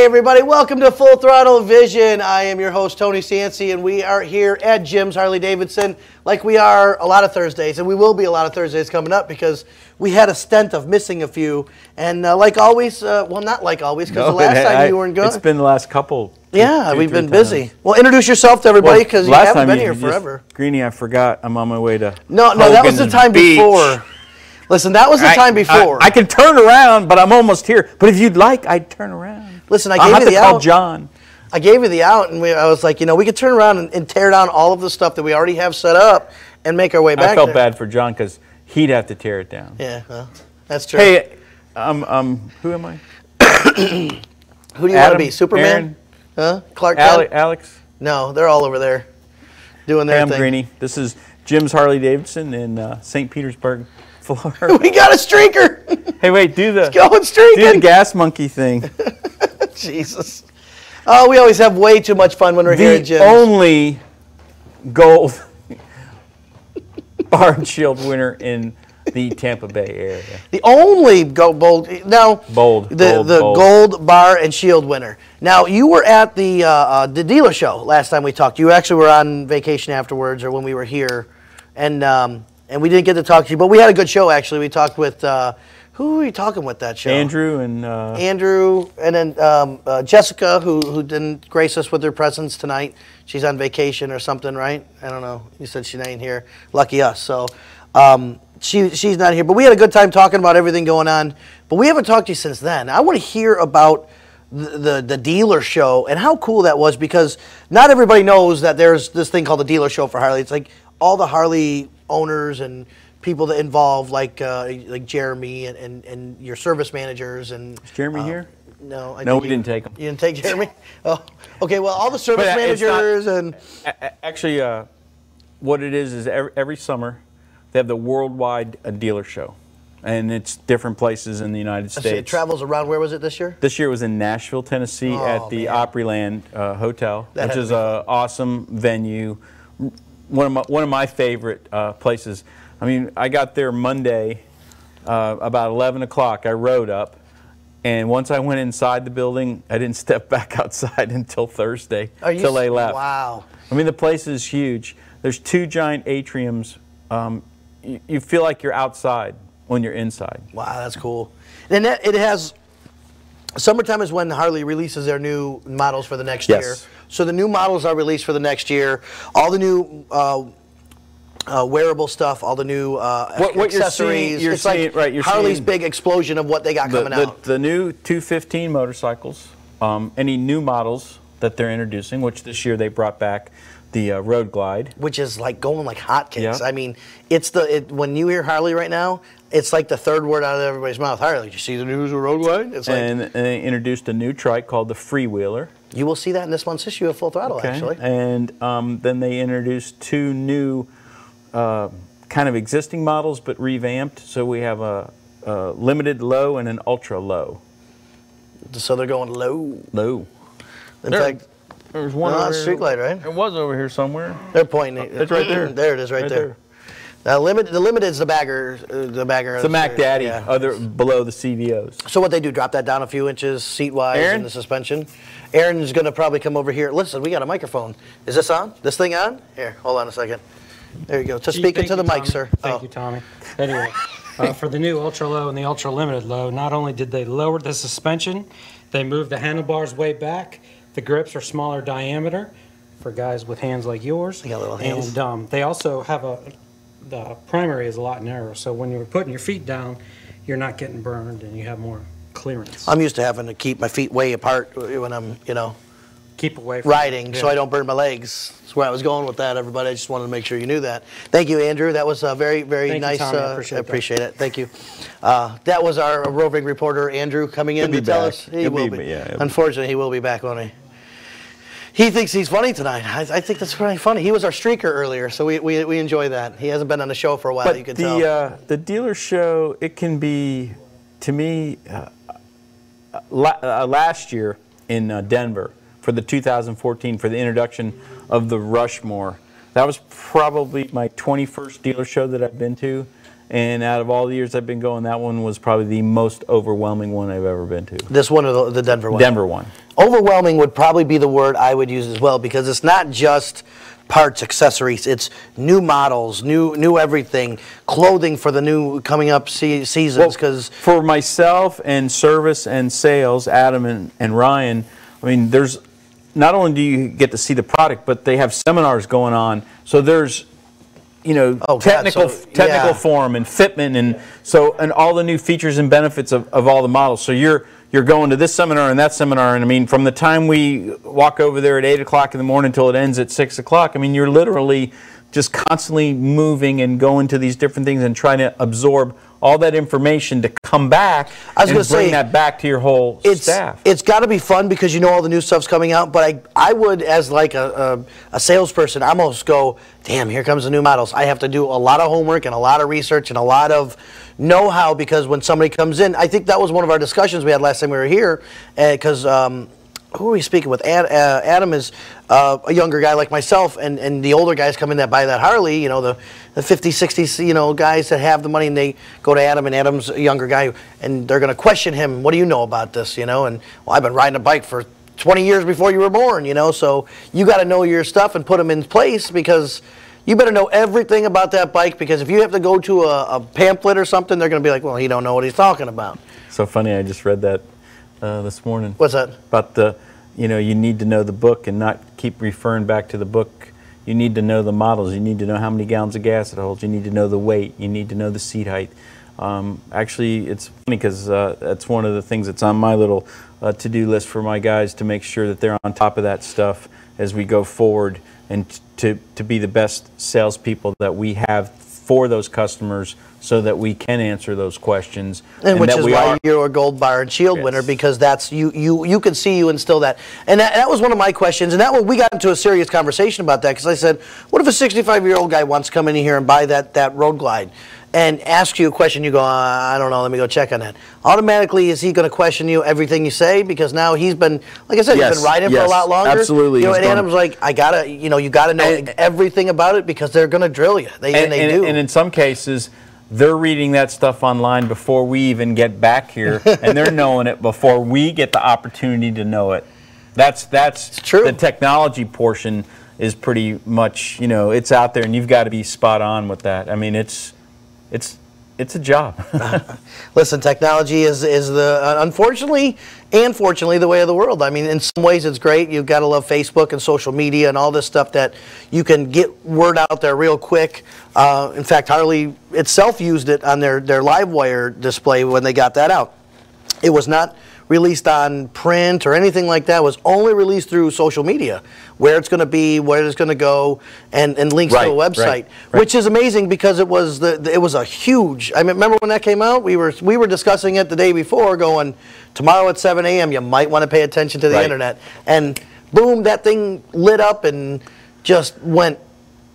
Hey everybody, welcome to Full Throttle Vision. I am your host Tony Cianci, and we are here at Jim's Harley Davidson like we are a lot of Thursdays, and we will be a lot of Thursdays coming up because we had a stint of missing a few, and like always, well not like always because the last time you weren't good. It's been the last couple. Yeah, we've been busy. Well, introduce yourself to everybody because you haven't been here forever. Greenie, I forgot I'm on my way to No, that was the time before. Listen, that was the time before. I can turn around, but I'm almost here. But if you'd like, I'd turn around. Listen, I gave you the out. I'll have to call John. I gave you the out, and I was like, we could turn around and tear down all of the stuff that we already have set up and make our way back. I felt bad for John because he'd have to tear it down. Yeah, well, that's true. Hey, who am I? Who do you want to be? Superman? Aaron? Huh? Clark Kent? Alex? No, they're all over there doing their thing. I'm Greenie. This is Jim's Harley Davidson in St. Petersburg, Florida. We got a streaker. Hey, wait, do the gas monkey thing. Jesus. Oh, we always have way too much fun when we're here at Jim's. The only gold bar and shield winner in the Tampa Bay area. The only gold bar and shield winner. Now, you were at the dealer show last time we talked. You actually were on vacation afterwards, or when we were here, and we didn't get to talk to you, but we had a good show actually. We talked with who were we talking with that show? Andrew, and then Jessica, who didn't grace us with her presence tonight. She's on vacation or something, right? I don't know. You said she ain't here. Lucky us. So she's not here. But we had a good time talking about everything going on. But we haven't talked to you since then. I want to hear about the dealer show and how cool that was, because not everybody knows that there's this thing called the dealer show for Harley. It's like all the Harley owners and people that involve, like Jeremy and your service managers. And is Jeremy here? No, we didn't take him. You didn't take Jeremy? Oh, okay. Well, all the service managers and actually, what it is every summer they have the worldwide dealer show, and it's different places in the United States. So it travels around. Where was it this year? This year it was in Nashville, Tennessee, at the Opryland Hotel, which is an awesome venue. One of my favorite places. I mean, I got there Monday about 11 o'clock. I rode up, and once I went inside the building, I didn't step back outside until Thursday, until they left. Wow. I mean, the place is huge. There's 2 giant atriums. You feel like you're outside when you're inside. Wow, that's cool. And it has, summertime is when Harley releases their new models for the next year. So the new models are released for the next year. All the new wearable stuff, all the new accessories. You're seeing Harley's big explosion of what they got coming out. The new 215 motorcycles, any new models that they're introducing, which this year they brought back the Road Glide, which is like going like hotcakes. Yep. I mean, when you hear Harley right now, it's like the third word out of everybody's mouth. Harley, did you see the news of Road Glide? It's and they introduced a new trike called the Freewheeler. You will see that in this month's issue of Full Throttle, actually. And then they introduced 2 new kind of existing models, but revamped. So we have a limited low and an ultra low. So they're going low. Low. In fact, there's one on street light, right? It was over here somewhere. They're pointing. It's right there. There it is, right there. Now, the limit is the bagger. It's the Mac Daddy, below the CVOs. So what they do, drop that down a few inches seat-wise in the suspension. Aaron's going to probably come over here. Listen, we got a microphone. Is this on? This thing on? Here, hold on a second. There you go. Just speak into the mic, sir. Thank you, Tommy. Anyway, for the new Ultra Low and the Ultra Limited Low, not only did they lower the suspension, they moved the handlebars way back. The grips are smaller diameter for guys with hands like yours. They got little hands. And they also have the primary is a lot narrower, so when you're putting your feet down, you're not getting burned and you have more clearance. I'm used to having to keep my feet way apart when I'm, keep away from riding, so I don't burn my legs. That's where I was going with that, everybody. I just wanted to make sure you knew that. Thank you, Andrew. That was very, very nice. Thank you, I Tommy. appreciate it. Thank you. That was our roving reporter, Andrew, coming in to tell us. He will be. Unfortunately, he will be back, won't he? He thinks he's funny tonight. I think that's pretty funny. He was our streaker earlier, so we enjoy that. He hasn't been on the show for a while, you can tell. The dealer show, it can be, to me, last year in Denver for the 2014, for the introduction of the Rushmore. That was probably my 21st dealer show that I've been to, And out of all the years I've been going, that one was probably the most overwhelming one I've ever been to. This one or the Denver one? Denver one. Overwhelming would probably be the word I would use as well, because it's not just parts, accessories. It's new models, new everything, clothing for the new coming up seasons. Because for myself and service and sales, Adam and Ryan, I mean, there's not only do you get to see the product, but they have seminars going on. So there's technical form and fitment, and all the new features and benefits of all the models. So you're going to this seminar and that seminar, and I mean, from the time we walk over there at 8 o'clock in the morning until it ends at 6 o'clock, I mean, you're literally just constantly moving and going to these different things and trying to absorb all that information to come back and bring that back to your whole staff. It's got to be fun because you know all the new stuff's coming out, but I would, as like a salesperson, almost go, damn, here comes the new models. I have to do a lot of homework and a lot of research and a lot of know-how, because when somebody comes in, I think that was one of our discussions we had last time we were here, because who are we speaking with? Adam is a younger guy like myself, and the older guys come in that buy that Harley, the 50s, 60s, guys that have the money, and they go to Adam, and Adam's a younger guy, and they're going to question him, what do you know about this, and, well, I've been riding a bike for 20 years before you were born, so you got to know your stuff and put them in place, because you better know everything about that bike, because if you have to go to a pamphlet or something, they're going to be like, well, he don't know what he's talking about. So funny, I just read that this morning. What's that? About you need to know the book and not keep referring back to the book. You need to know the models. You need to know how many gallons of gas it holds. You need to know the weight. You need to know the seat height. Actually, it's funny because that's one of the things that's on my little to-do list for my guys, to make sure that they're on top of that stuff as we go forward, and to be the best salespeople that we have for those customers, so that we can answer those questions. And which is why you're a Gold Bar and Shield winner, because that's you can see you instill that. And that was one of my questions, and we got into a serious conversation about that, because I said, what if a 65-year-old guy wants to come in here and buy that Road Glide and ask you a question, you go, I don't know, let me go check on that. Automatically, is he going to question you everything you say? Because now he's been, like I said, he's been riding for a lot longer. Absolutely. And Adam's like, you got to know everything about it, because they're going to drill you. They do. And in some cases, they're reading that stuff online before we even get back here, and they're knowing it before we get the opportunity to know it. That's true. The technology portion is pretty much, it's out there, and you've got to be spot on with that. I mean, it's a job. Listen, technology is unfortunately and fortunately the way of the world. I mean, in some ways it's great. You've got to love Facebook and social media and all this stuff that you can get word out there real quick. In fact, Harley itself used it on their LiveWire display when they got that out. It was not released on print or anything like that. It was only released through social media, where it's going to be, where it's going to go, and links to a website, which is amazing, because it was a huge. I mean, remember when that came out? We were discussing it the day before, going, tomorrow at 7 a.m. you might want to pay attention to the internet, and boom, that thing lit up and just went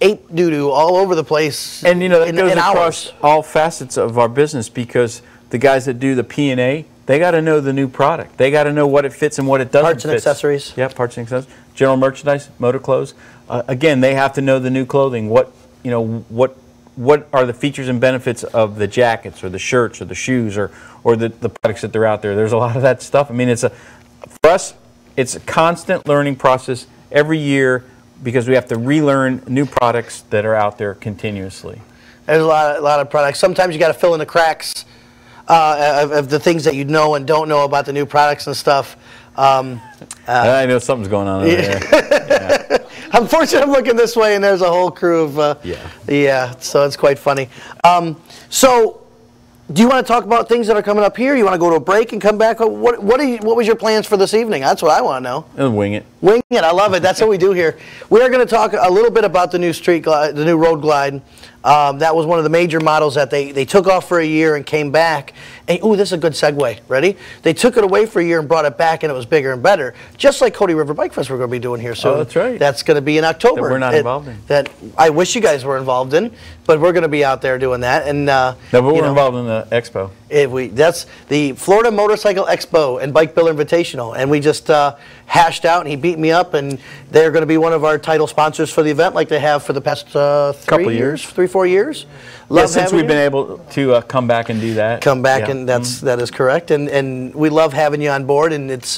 ape doo-doo all over the place. And that goes across all facets of our business, because the guys that do the P&A, they got to know the new product. They got to know what it fits and what it doesn't fit. Parts and accessories. Yeah, parts and accessories. General merchandise, motor clothes. Again, they have to know the new clothing. What are the features and benefits of the jackets or the shirts or the shoes or the products that they're out there? There's a lot of that stuff. I mean, for us, it's a constant learning process every year, because we have to relearn new products that are out there continuously. There's a lot of products. Sometimes you got to fill in the cracks of the things that you know and don't know about the new products and stuff. I know something's going on over there. Yeah. Unfortunately, I'm looking this way, and there's a whole crew of so it's quite funny. So, do you want to talk about things that are coming up here? You want to go to a break and come back? What was your plans for this evening? That's what I want to know. Wing it. Wing it. I love it. That's what we do here. We are going to talk a little bit about the new the new Road Glide. That was one of the major models that they took off for a year and came back. And, ooh, this is a good segue. Ready? They took it away for a year and brought it back, and it was bigger and better. Just like Cody River Bike Fest we're going to be doing here soon. Oh, that's right. That's going to be in October. That we're not involved in. That I wish you guys were involved in, but we're going to be out there doing that. And no, but we're involved in the expo. That's the Florida Motorcycle Expo and Bike Builder Invitational, and we just hashed out, and he beat me up, and they're going to be one of our title sponsors for the event, like they have for the past 3 years, 3-4 years. Yeah, since we've been able to come back and do that. Come back, and that is correct, and we love having you on board. And it's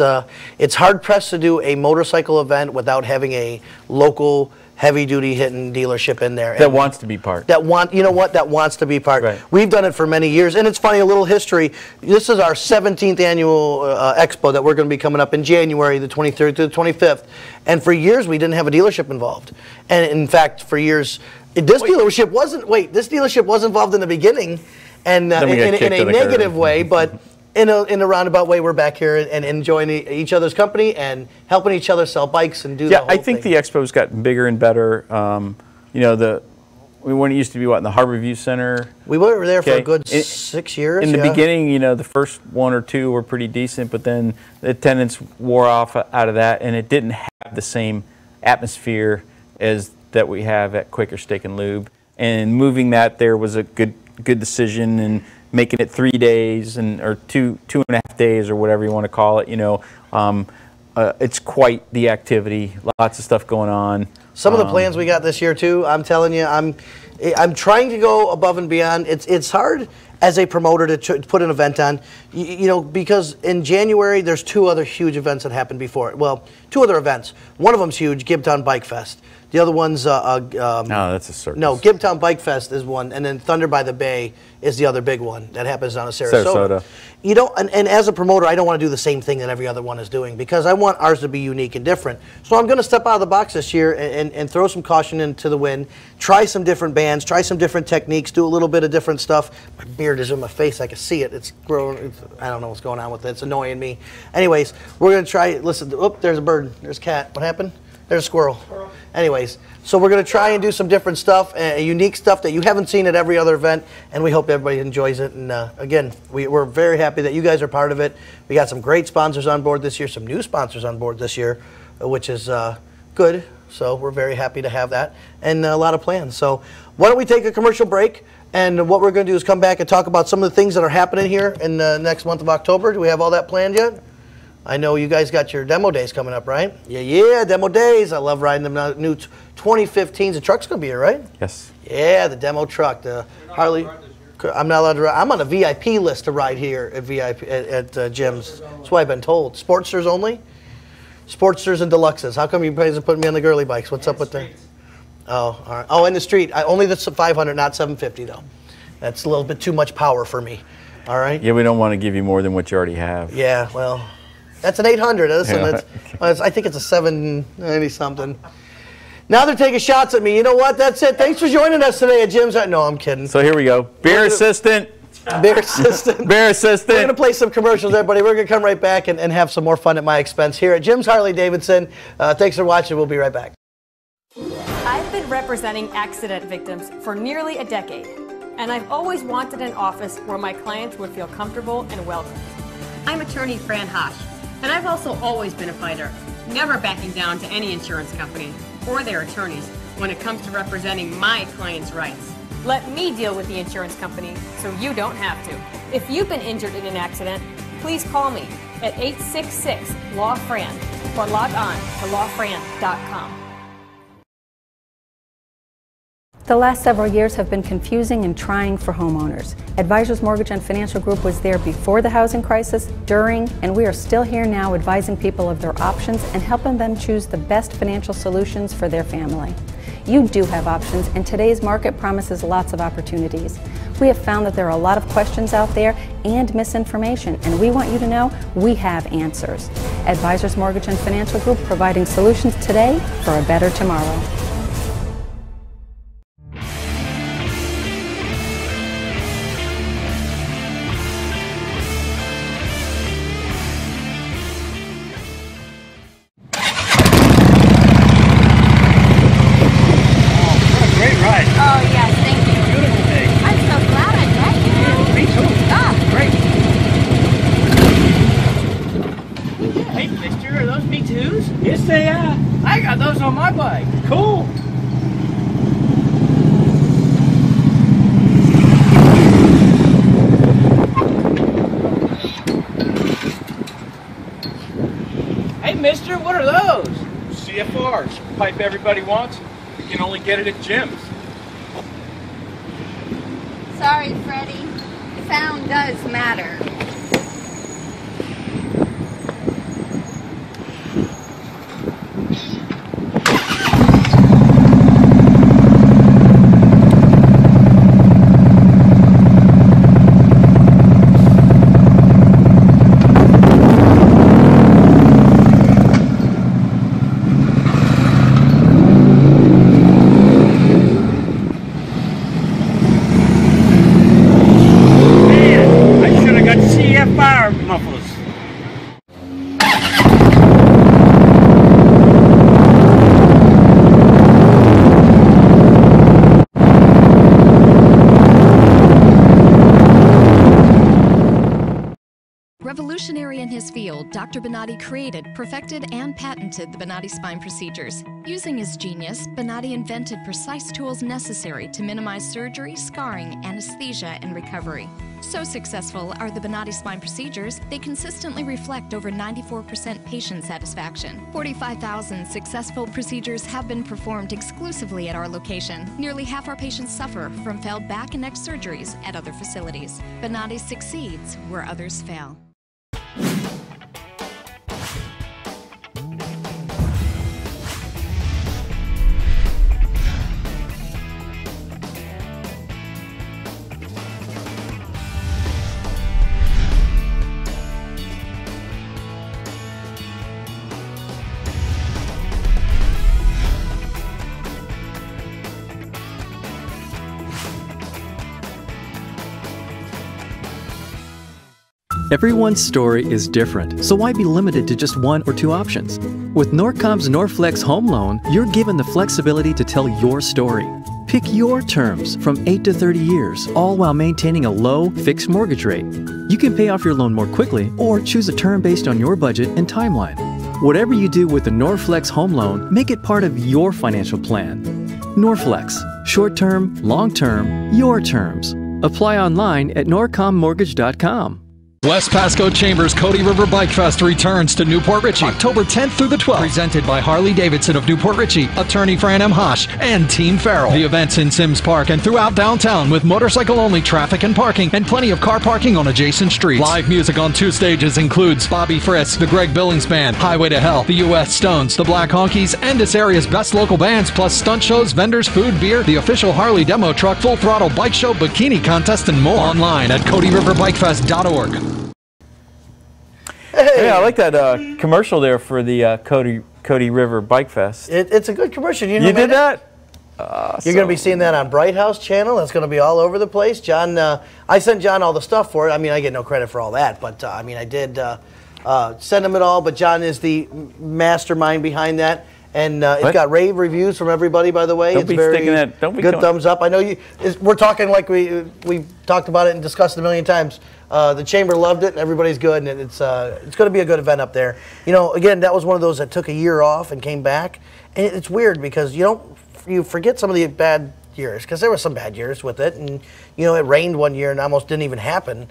hard pressed to do a motorcycle event without having a local heavy-duty hitting dealership in there. That wants to be part. That wants to be part. Right. We've done it for many years, and it's funny, a little history. This is our 17th annual expo that we're going to be coming up in January, the 23rd to the 25th. And for years, we didn't have a dealership involved. And in fact, for years, this dealership was involved in the beginning, and in a negative way, but in a roundabout way, we're back here and enjoying each other's company and helping each other sell bikes and do the whole thing. Yeah, I think the expo's gotten bigger and better. When it used to be in the Harborview Center. We were there for a good 6 years. In the beginning, the first 1 or 2 were pretty decent, but then the attendance wore off out of that, and it didn't have the same atmosphere as that we have at Quaker Steak and Lube. And moving that there was a good decision, and making it 3 days or 2.5 days or whatever you want to call it. It's quite the activity. Lots of stuff going on. Some of the plans we got this year too. I'm telling you, I'm trying to go above and beyond. It's hard as a promoter to put an event on, because in January there's 2 other huge events that happened before it. Well, 2 other events. One of them's huge, Gibtown Bike Fest. The other one's no, that's a circus. No, Gibtown Bike Fest is one, and then Thunder by the Bay is the other big one that happens down in Sarasota. And as a promoter, I don't want to do the same thing that every other one is doing, because I want ours to be unique and different. So I'm going to step out of the box this year and throw some caution into the wind, try some different bands, try some different techniques, do a little bit of different stuff. My beard is in my face. I can see it. It's growing. I don't know what's going on with it. It's annoying me. Anyways, we're going to try. Listen. Oh, there's a bird. There's a cat. What happened? There's a squirrel. Anyways, so we're going to try and do some different stuff, unique stuff that you haven't seen at every other event, and we hope everybody enjoys it. And again, we're very happy that you guys are part of it. We got some great sponsors on board this year, some new sponsors on board this year, which is good. So we're very happy to have that, and a lot of plans. So why don't we take a commercial break, and what we're going to do is come back and talk about some of the things that are happening here in the next month of October. Do we have all that planned yet? I know you guys got your demo days coming up, right? Yeah, demo days. I love riding them new 2015s. The truck's going to be here, right? Yes. Yeah, the demo truck, the Harley. I'm not allowed to ride. I'm on a VIP list to ride here at Jim's. That's what I've been told. Sportsters only? Sportsters and Deluxes. How come you guys are putting me on the girly bikes? What's up with that? Oh, all right. Oh, in the street. Only the 500, not 750, though. That's a little bit too much power for me. All right? Yeah, we don't want to give you more than what you already have. Yeah, well... That's an 800. Listen, I think it's a 790 something. Now they're taking shots at me. You know what? That's it. Thanks for joining us today at Jim's. No, I'm kidding. So here we go. Beer assistant. Beer assistant. Beer assistant. We're going to play some commercials, everybody. We're going to come right back and have some more fun at my expense here at Jim's Harley Davidson. Thanks for watching. We'll be right back. I've been representing accident victims for nearly a decade, and I've always wanted an office where my clients would feel comfortable and welcome. I'm attorney Fran Hosh. And I've also always been a fighter, never backing down to any insurance company or their attorneys when it comes to representing my clients' rights. Let me deal with the insurance company so you don't have to. If you've been injured in an accident, please call me at 866-LAW-FRAN or log on to lawfran.com. The last several years have been confusing and trying for homeowners. Advisors Mortgage and Financial Group was there before the housing crisis, during, and we are still here now advising people of their options and helping them choose the best financial solutions for their family. You do have options, and today's market promises lots of opportunities. We have found that there are a lot of questions out there and misinformation, and we want you to know we have answers. Advisors Mortgage and Financial Group, providing solutions today for a better tomorrow. Yes, they are. I got those on my bike. Cool. mister, what are those? CFRs, pipe everybody wants. You can only get it at gyms. Sorry, Freddie. Sound does matter. Revolutionary in his field, Dr. Bonatti created, perfected, and patented the Bonatti spine procedures. Using his genius, Bonatti invented precise tools necessary to minimize surgery, scarring, anesthesia, and recovery. So successful are the Bonatti spine procedures, they consistently reflect over 94% patient satisfaction. 45,000 successful procedures have been performed exclusively at our location. Nearly half our patients suffer from failed back and neck surgeries at other facilities. Bonatti succeeds where others fail. Everyone's story is different, so why be limited to just one or two options? With Norcom's Norflex Home Loan, you're given the flexibility to tell your story. Pick your terms from 8 to 30 years, all while maintaining a low, fixed mortgage rate. You can pay off your loan more quickly or choose a term based on your budget and timeline. Whatever you do with the Norflex Home Loan, make it part of your financial plan. Norflex, short-term, long-term, your terms. Apply online at norcommortgage.com. West Pasco Chambers Cody River Bike Fest returns to Newport Richey October 10th through the 12th. Presented by Harley Davidson of Newport Richey, attorney Fran M. Hosh, and Team Farrell. The event's in Sims Park and throughout downtown with motorcycle-only traffic and parking and plenty of car parking on adjacent streets. Live music on 2 stages includes Bobby Frisk, the Greg Billings Band, Highway to Hell, the U.S. Stones, the Black Honkies, and this area's best local bands, plus stunt shows, vendors, food, beer, the official Harley demo truck, full throttle bike show, bikini contest, and more. Online at CodyRiverBikeFest.org. Hey, I like that commercial there for the Cody River Bike Fest. It's a good commercial. You know, you did that? You're going to be seeing that on Bright House Channel. That's going to be all over the place. John, I sent John all the stuff for it. I mean, I get no credit for all that, but I mean, I did send him it all. But John is the mastermind behind that. And it's got rave reviews from everybody, by the way. Don't it's be very sticking that. Don't be good thumbs up. I know you. We're talking like we talked about it and discussed it a million times. The chamber loved it, and everybody's good, and it's going to be a good event up there. You know, again, that was one of those that took a year off and came back, and it's weird because you forget some of the bad years, because there were some bad years with it, and you know, it rained one year and almost didn't even happen,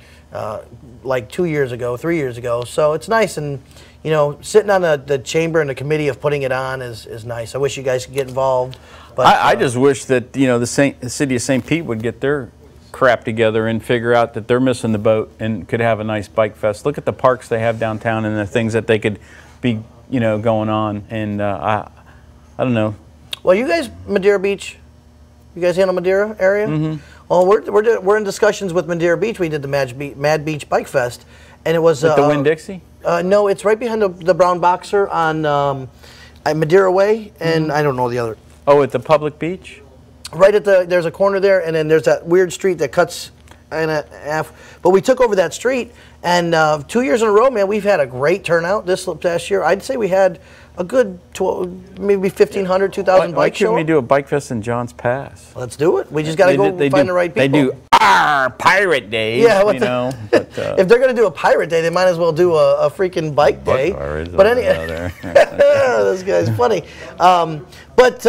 like 2 years ago, 3 years ago. So it's nice, and you know, sitting on the chamber and the committee of putting it on is nice. I wish you guys could get involved. But I just wish that, you know, the city of St. Pete would get their crap together and figure out that they're missing the boat and could have a nice bike fest. Look at the parks they have downtown and the things that they could be, you know, going on. And I don't know. Well, you guys, Madeira Beach, you guys handle Madeira area? Mm-hmm. Well, we're in discussions with Madeira Beach. We did the Mad Beach Bike Fest, and it was at the Winn-Dixie. No, it's right behind the Brown Boxer on Madeira Way, and I don't know the other. Oh, at the public beach? Right at there's a corner there, and then there's that weird street that cuts in half. But we took over that street, and 2 years in a row, man, we've had a great turnout this past year. I'd say we had a good maybe 1,500, 2,000 bike show. Why couldn't we do a bike fest in Johns Pass? Let's do it. We just got to go find the right people. They do Pirate Day. Yeah, you know. But, if they're going to do a pirate day, they might as well do a freaking bike day. But anyway, this guy's funny. But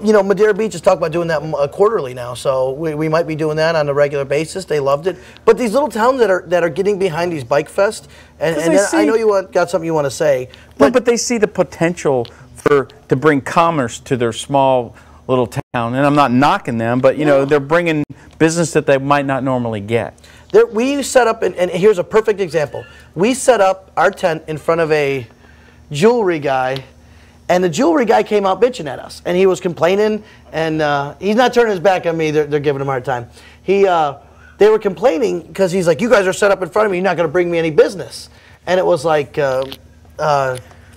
you know, Madeira Beach is talking about doing that quarterly now, so we might be doing that on a regular basis. They loved it. But these little towns that are getting behind these bike fest, and then I know you got something you want to say. But they see the potential to bring commerce to their small little town, and I'm not knocking them, but you know, they're bringing business that they might not normally get. We set up, and here's a perfect example. We set up our tent in front of a jewelry guy, and the jewelry guy came out bitching at us, and he was complaining, and he's not turning his back on me. They're giving him a hard time. They were complaining because he's like, you guys are set up in front of me. You're not going to bring me any business. And it was like,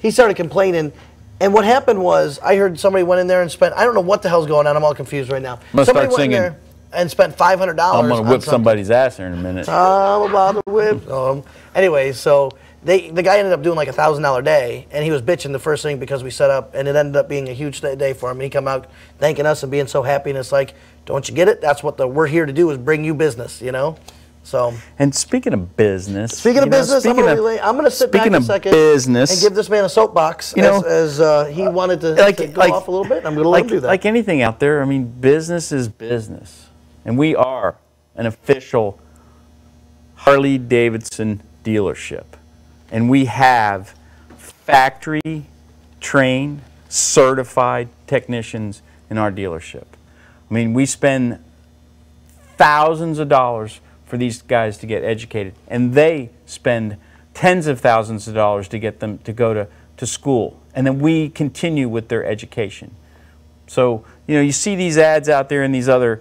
he started complaining. And what happened was, I heard somebody went in there and spent, I don't know what the hell's going on. I'm all confused right now. Somebody went in there and spent $500. I'm going to whip somebody's ass here in a minute. I'm about to whip them. Anyway, so the guy ended up doing like $1,000 day, and he was bitching the first thing because we set up, and it ended up being a huge day for him. And he come out thanking us and being so happy, and it's like, don't you get it? That's what we're here to do, is bring you business, you know? So. And speaking of business. I'm going to sit back a second and give this man a soapbox, you know, as he wanted to go off a little bit. I'm going to let him do that. Like anything out there, I mean, business is business. And we are an official Harley-Davidson dealership. And we have factory-trained, certified technicians in our dealership. I mean, we spend thousands of dollars for these guys to get educated, and they spend tens of thousands of dollars to get them to go to school, and then we continue with their education. So, you know, you see these ads out there in these other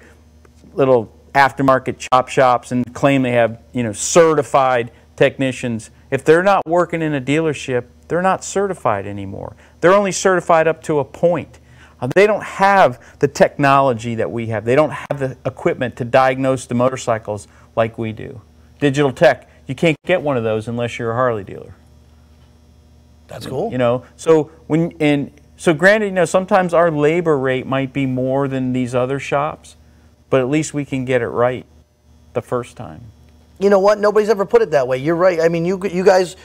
little aftermarket chop shops and claim they have, you know, certified technicians. If they're not working in a dealership, they're not certified anymore. They're only certified up to a point. They don't have the technology that we have. They don't have the equipment to diagnose the motorcycles like we do. Digital tech, you can't get one of those unless you're a Harley dealer. That's cool. You know, so so granted, you know, sometimes our labor rate might be more than these other shops, but at least we can get it right the first time. You know what? Nobody's ever put it that way. You're right. I mean, you guys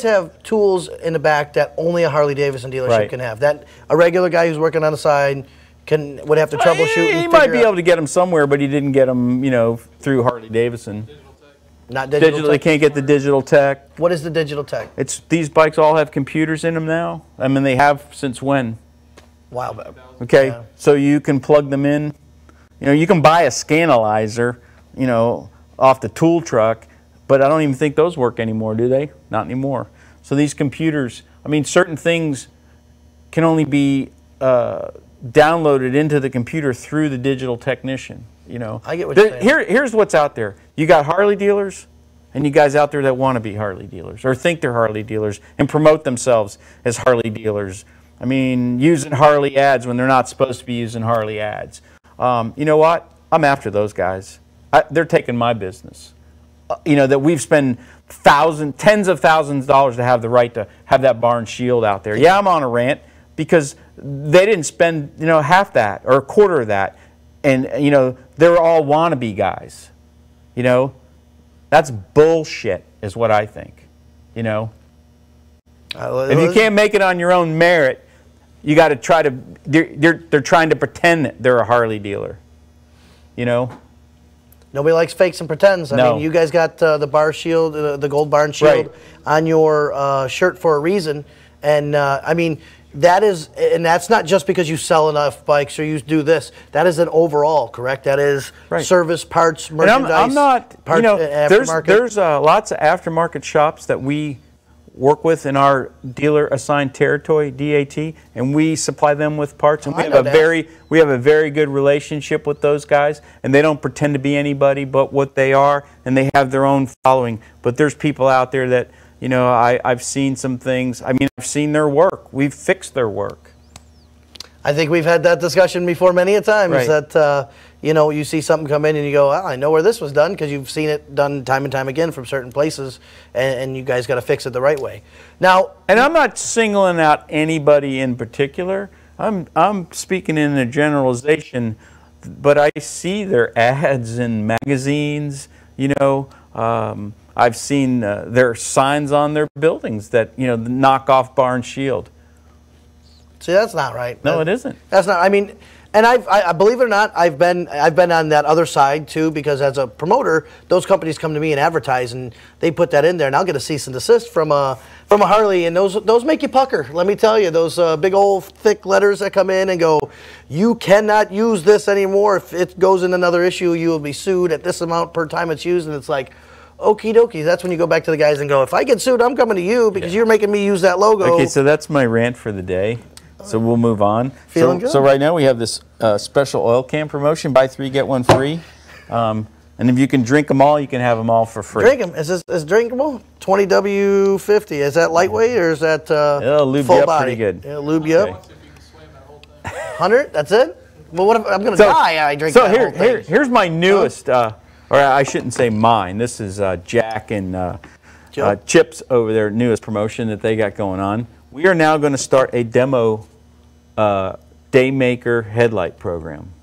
have tools in the back that only a Harley-Davidson dealership can have. That a regular guy who's working on the side would have to troubleshoot. He might be able to get them somewhere, but he didn't get them, you know, through Harley-Davidson. Not digital tech. They can't get the digital tech. What is the digital tech? These bikes all have computers in them now. I mean, they have since when? Wow. Okay, yeah. So you can plug them in. You know, you can buy a Scanalyzer, you know, off the tool truck, but I don't even think those work anymore, do they? Not anymore. So these computers, I mean, certain things can only be downloaded into the computer through the digital technician. You know, I get what you're saying. Here's what's out there. You got Harley dealers, and you guys out there that want to be Harley dealers or think they're Harley dealers and promote themselves as Harley dealers. I mean, using Harley ads when they're not supposed to be using Harley ads. You know what? I'm after those guys. They're taking my business. You know, that we've spent tens of thousands of dollars to have the right to have that barn shield out there. Yeah, I'm on a rant because they didn't spend, you know, half that or a quarter of that. And, you know, they're all wannabe guys. You know, that's bullshit is what I think. You know, if you can't make it on your own merit, you got to try to, they're trying to pretend that they're a Harley dealer. You know? Nobody likes fakes and pretends. I mean, you guys got the bar shield, the gold barn shield on your shirt for a reason. And I mean, that's not just because you sell enough bikes or you do this. That is an overall, correct? That is service, parts, merchandise. And I'm not, you know, there's lots of aftermarket shops that we work with in our dealer assigned territory, DAT, and we supply them with parts. And we have a very good relationship with those guys, and they don't pretend to be anybody but what they are, and they have their own following. But there's people out there that, you know, I've seen some things. I mean, I've seen their work. We've fixed their work. I think we've had that discussion before many a time. Is that, you know, you see something come in and you go, I know where this was done because you've seen it done time and time again from certain places, and you guys got to fix it the right way. Now, and I'm not singling out anybody in particular. I'm speaking in a generalization, but I see their ads in magazines. You know, I've seen their signs on their buildings that, you know, the knockoff barn shield. See, that's not right. No, it isn't. That's not. I mean, and I believe it or not, I've been on that other side too, because as a promoter, those companies come to me and advertise, and they put that in there, and I'll get a cease and desist from a Harley, and those make you pucker. Let me tell you, those big old thick letters that come in and go, you cannot use this anymore. If it goes in another issue, you will be sued at this amount per time it's used, and it's like, okie dokie. That's when you go back to the guys and go, if I get sued, I'm coming to you because you're making me use that logo. Okay, so that's my rant for the day. So we'll move on. Feeling good? So right now we have this special oil can promotion: buy 3 get 1 free. And if you can drink them all, you can have them all for free. Drink them. Is drinkable? 20W50. Is that lightweight or is that It'll lube full you up body? pretty good. It'll lube you up. 100? That's it? Well, what if I'm going to die? I drink that whole thing. Here's my newest, or I shouldn't say mine. This is Jack and Chip's over their newest promotion that they got going on. We are now going to start a demo Daymaker headlight program.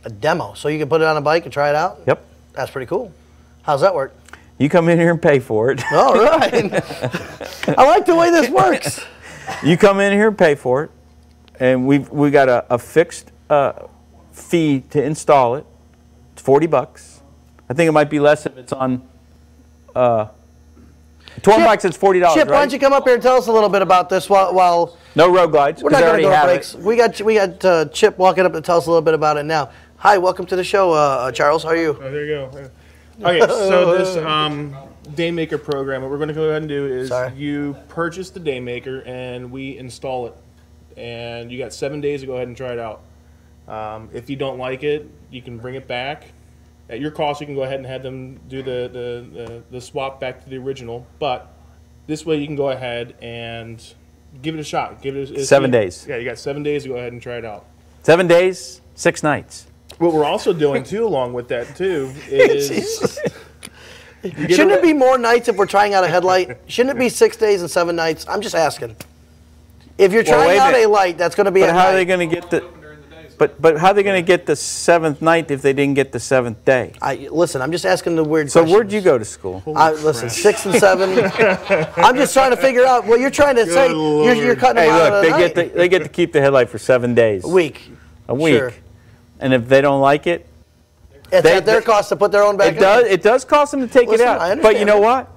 A demo, so you can put it on a bike and try it out? Yep. That's pretty cool. How's that work? You come in here and pay for it. All right. I like the way this works. You come in here and pay for it, and we got a fixed fee to install it. It's $40. I think it might be less if it's on touring bikes. It's $40. Chip, right? why don't you come up here and tell us a little bit about this while no road glides. we're not going to go to have breaks. it. We got Chip walking up to tell us a little bit about it now. Hi, welcome to the show, Charles. How are you? Oh, there you go. Okay, so this Daymaker program, what we're going to go ahead and do is you purchase the Daymaker and we install it. And you got 7 days to go ahead and try it out. If you don't like it, you can bring it back. At your cost, you can go ahead and have them do the swap back to the original. But this way you can go ahead and give it a shot. Give it 7 days. Yeah, you got 7 days to go ahead and try it out. 7 days, 6 nights. What we're also doing, too, along with that, too, is... Shouldn't it be more nights if we're trying out a headlight? Shouldn't it be 6 days and 7 nights? I'm just asking. If you're trying out a light, that's going to be but at how night. are they going to get the... But how are they going to get the 7th night if they didn't get the 7th day? Listen, I'm just asking the weird So questions. where'd you go to school? Listen, 6 and 7. I'm just trying to figure out. Well, you're trying to say you're cutting them out of the night. They get to keep the headlight for 7 days. A week. A week. Sure. And if they don't like it, it's at their cost to put their own back in. It does cost them to take it out. I understand But you know what?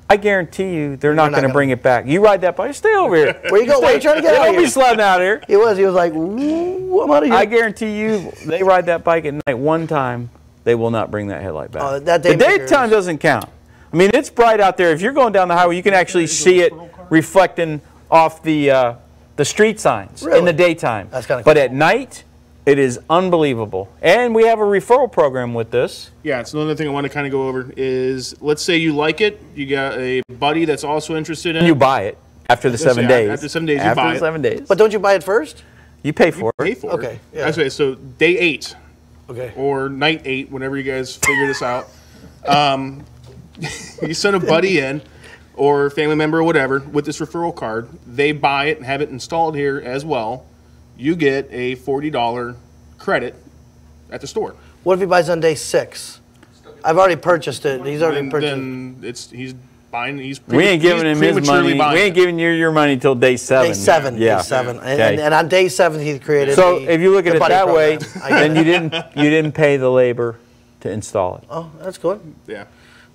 I guarantee you they're not going to bring it back. You ride that bike, stay over here. Where you go? Where are you trying to get out of here? Don't be sliding out here. He was like, ooh, I'm out of here. I guarantee you, they ride that bike at night one time, they will not bring that headlight back. That the daytime doesn't count. I mean, it's bright out there. If you're going down the highway, you can actually see it reflecting off the street signs in the daytime. That's kind of cool. But at night, it is unbelievable. And we have a referral program with this. Yeah, so another thing I want to kind of go over is, let's say you like it, you got a buddy that's also interested in it. You buy it after the 7 days. After 7 days, you buy it. After 7 days. But don't you buy it first? You pay for it. Pay for it. Okay. Yeah. Okay, so day 8. Okay. Or night 8, whenever you guys figure this out. You send a buddy in, or family member or whatever, with this referral card. They buy it and have it installed here as well. You get a $40 credit at the store. What if he buys on day 6? I've already purchased it. He's already purchased. Then he's buying. We ain't giving him his money. We ain't giving you your money till day 7. Day 7. Yeah. Day 7. Okay. And on day 7 he created. So if you look at it that way, program. then you didn't pay the labor to install it. Oh, that's good. Yeah.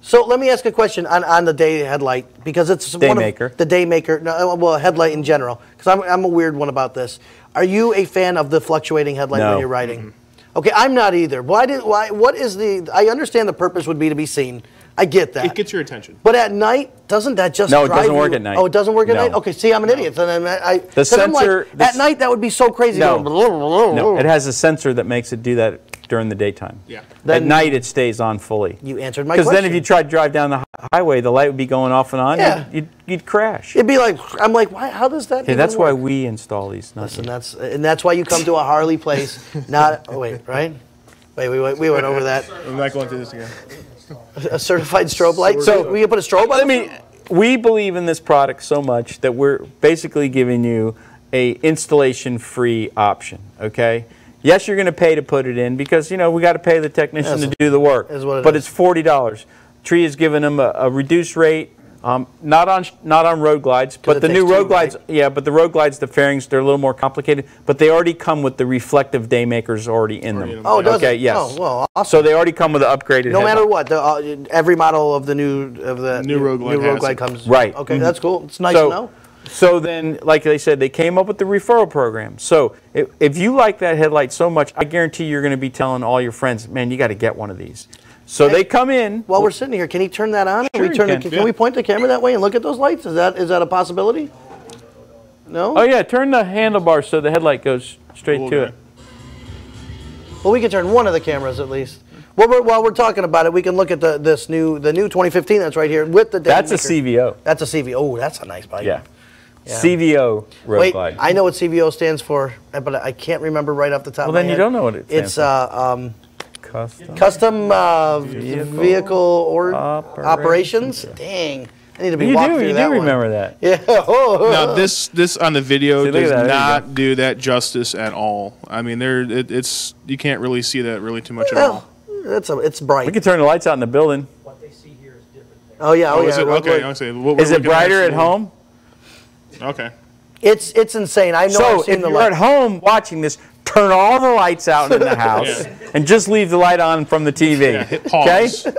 So let me ask a question on the day headlight, because it's Daymaker. The Daymaker. No, well, headlight in general, because I'm a weird one about this. Are you a fan of the fluctuating headlight when you're riding? Mm-hmm. Okay, I'm not either. What is the? I understand the purpose would be to be seen. I get that. It gets your attention. But at night, doesn't that just No, it drive doesn't work you? at night. Oh, it doesn't work at No. night? Okay, see, I'm an idiot. So then The sensor. I'm like, at night, that would be so crazy. No. Going, No, it has a sensor that makes it do that during the daytime. Yeah. At night, it stays on fully. You answered my question. Because then if you tried to drive down the highway, the light would be going off and on. Yeah. You'd crash. It'd be like, I'm like, why? How does that? Yeah, that's why we install these. Listen, that's why you come to a Harley place. Not right? Wait, we went over that. I'm not going through this again. A certified strobe light. So we can put a strobe light. We believe in this product so much that we're basically giving you a installation-free option. Okay. Yes, you're going to pay to put it in because we got to pay the technician to do the work. But it's $40. Tree is giving them a reduced rate Not on road glides, but the new road glides, right? yeah. But the road glides, the fairings, they're a little more complicated. But they already come with the reflective day makers already in them. Oh, does okay, it? yes. Oh, well, awesome. So they already come with the upgraded. No matter headlight. what, every model of the new road glide comes. Right. Okay, that's cool. It's nice to know. So then, like they said, they came up with the referral program. So if you like that headlight so much, I guarantee you're going to be telling all your friends, man, you got to get one of these. So they come in. While we're sitting here, can he turn that on? Sure, Can we point the camera that way and look at those lights? Is that a possibility? No? Oh yeah, turn the handlebar so the headlight goes straight to it. Well, we can turn one of the cameras at least. Well, while we're talking about it, we can look at the new 2015 that's right here with the. That's a CVO. That's a CVO. Oh, that's a nice bike. Yeah. CVO road glide. I know what CVO stands for, but I can't remember right off the top of my head. Well, then you don't know what it stands for. Custom vehicle or operations. Dang, I need to be walking through that one. You do remember that? Yeah. Now this on the video does that. not do that justice at all. I mean, it's you can't really see that really too much at all. It's bright. We can turn the lights out in the building. What they see here is different. Oh yeah. Oh, is yeah. it? Okay. I'll say. Is it brighter at home? Okay. It's insane. I know. So if you're at home watching this, turn all the lights out in the house and just leave the light on from the TV. Yeah, hit pause. Okay?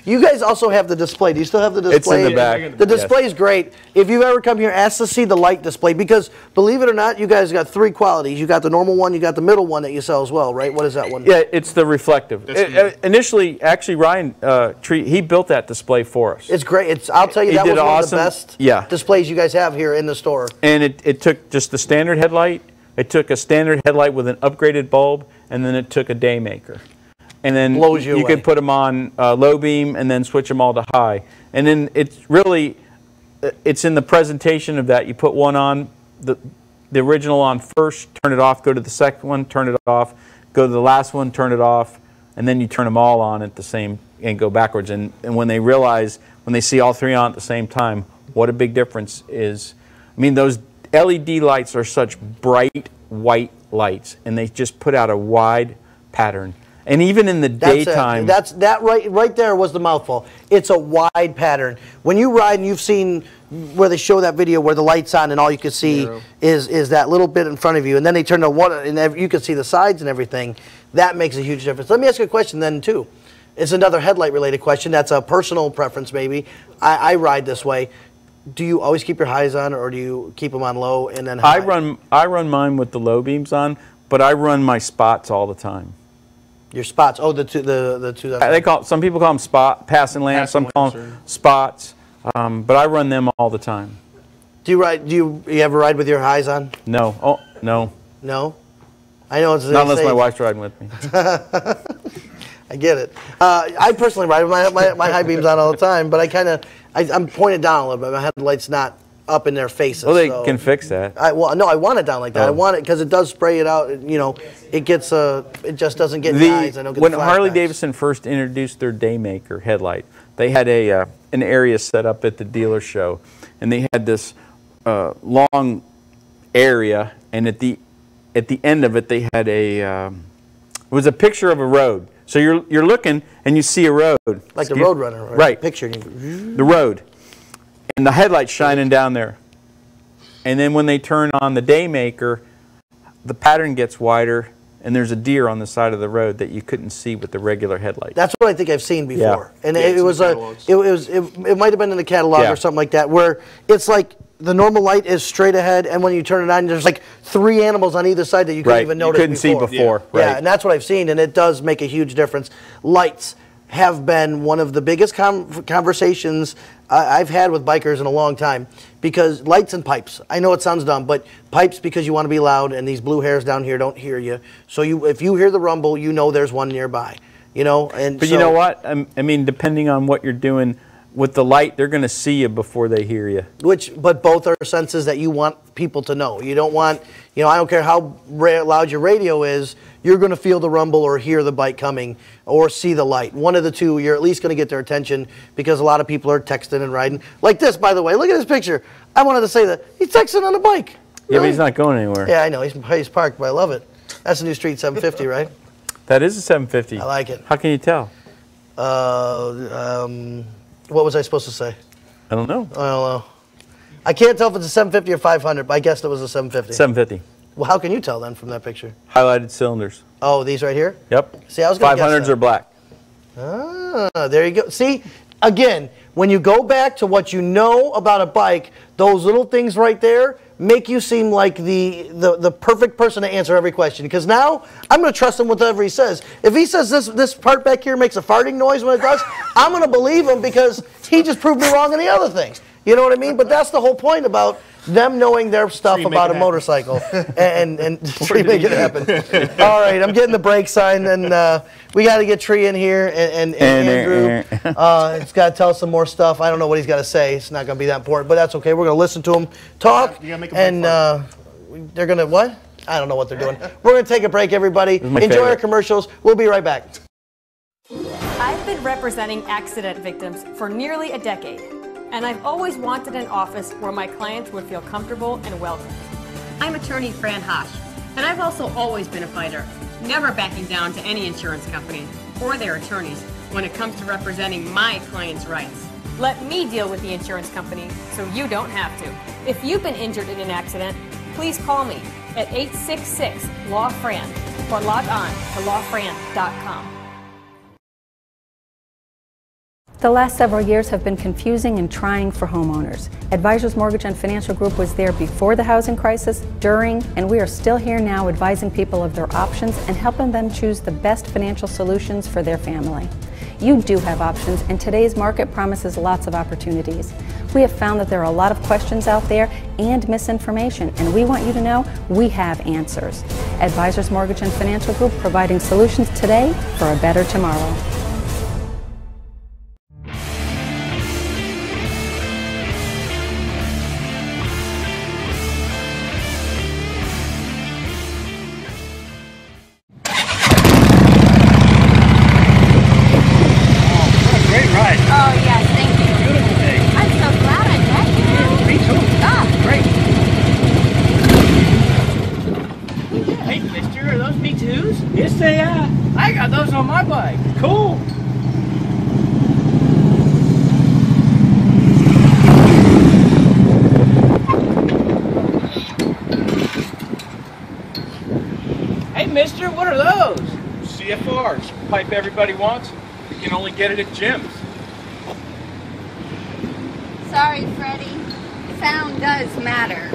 You guys also have the display. Do you still have the display? It's in the back. The display is great. If you ever come here, ask to see the light display because, believe it or not, you guys got three qualities. You got the normal one, you got the middle one that you sell as well, right? What is that one? Yeah, it's the reflective. Initially, actually, Ryan he built that display for us. It's great. I'll tell you, that was one of the best displays you guys have here in the store. And it took just the standard headlight. It took a standard headlight with an upgraded bulb, and then it took a day maker. And then you could put them on low beam and then switch them all to high. And then it's really, it's in the presentation of that. You put one on, the original on first, turn it off, go to the second one, turn it off, go to the last one, turn it off, and then you turn them all on at the same, and go backwards. And when they realize, when they see all three on at the same time, what a big difference is. I mean, those LED lights are such bright white lights, and they just put out a wide pattern. And even in the daytime, that right there was the mouthful. It's a wide pattern. When you ride, and you've seen where they show that video where the light's on and all you can see is that little bit in front of you, and then they turn to one, and you can see the sides and everything. That makes a huge difference. Let me ask you a question then too. It's another headlight related question. That's a personal preference maybe. I ride this way. Do you always keep your highs on, or do you keep them on low and then high? I run mine with the low beams on, but I run my spots all the time. Your spots? Oh, the two. They some people call them passing lamps. Some call them spots, but I run them all the time. Do you ride? Do you ever ride with your highs on? No. Oh no. No. I know it's not unless my wife's riding with me. I get it. I personally ride with my high beams on all the time, but I'm pointed down a little bit. My headlight's not up in their faces. Well, they can fix that. No, I want it down like that. I want it because it does spray it out. You know, it gets it just doesn't get eyes. When Harley Davidson first introduced their Daymaker headlight, they had an area set up at the dealer show, and they had this long area, and at the end of it, they had it was a picture of a road. So you're looking and you see a road. Like the Roadrunner, right? Picture the road. And the headlight's shining down there. And then when they turn on the Daymaker, the pattern gets wider, and there's a deer on the side of the road that you couldn't see with the regular headlight. That's what I think I've seen before. Yeah. And it might have been in the catalog or something like that, where it's like the normal light is straight ahead, and when you turn it on, there's like three animals on either side that you couldn't even notice see before. Yeah, and that's what I've seen, and it does make a huge difference. Lights have been one of the biggest conversations I've had with bikers in a long time, because lights and pipes. I know it sounds dumb, but pipes because you want to be loud, and these blue hairs down here don't hear you. So if you hear the rumble, you know there's one nearby. You know, but you know what? I mean, depending on what you're doing with the light, they're going to see you before they hear you. But both are senses that you want people to know. You don't want, I don't care how loud your radio is, you're going to feel the rumble or hear the bike coming or see the light. One of the two, you're at least going to get their attention, because a lot of people are texting and riding. Like this, by the way. Look at this picture. I wanted to say that. He's texting on a bike. Really? Yeah, but he's not going anywhere. Yeah, I know. He's parked, but I love it. That's a new Street 750, right? That is a 750. I like it. How can you tell? What was I supposed to say? I don't know. I don't know. I can't tell if it's a 750 or 500, but I guessed it was a 750. 750. Well, how can you tell then from that picture? Highlighted cylinders. Oh, these right here? Yep. See, I was going to guess 500s that. are black. Ah, there you go. See, again, when you go back to what you know about a bike, those little things right there make you seem like the perfect person to answer every question. Because now I'm going to trust him with whatever he says. If he says this part back here makes a farting noise when it does, I'm going to believe him because he just proved me wrong in the other things. You know what I mean? But that's the whole point about them knowing their stuff about a motorcycle and make it happen. All right, I'm getting the brake sign, and we got to get Tree in here, and Andrew. He's got to tell us some more stuff. I don't know what he's got to say. It's not going to be that important, but that's okay. We're going to listen to him talk, and they're going to what? I don't know what they're doing. We're going to take a break, everybody. Enjoy our commercials. We'll be right back. I've been representing accident victims for nearly a decade, and I've always wanted an office where my clients would feel comfortable and welcome. I'm attorney Fran Hosh, and I've also always been a fighter, never backing down to any insurance company or their attorneys when it comes to representing my clients' rights. Let me deal with the insurance company so you don't have to. If you've been injured in an accident, please call me at 866-LAW-FRAN or log on to lawfran.com. The last several years have been confusing and trying for homeowners. Advisors Mortgage and Financial Group was there before the housing crisis, during, and we are still here now advising people of their options and helping them choose the best financial solutions for their family. You do have options, and today's market promises lots of opportunities. We have found that there are a lot of questions out there and misinformation, and we want you to know we have answers. Advisors Mortgage and Financial Group, providing solutions today for a better tomorrow. Pipe everybody wants, you can only get it at gyms. Sorry, Freddie. Sound does matter.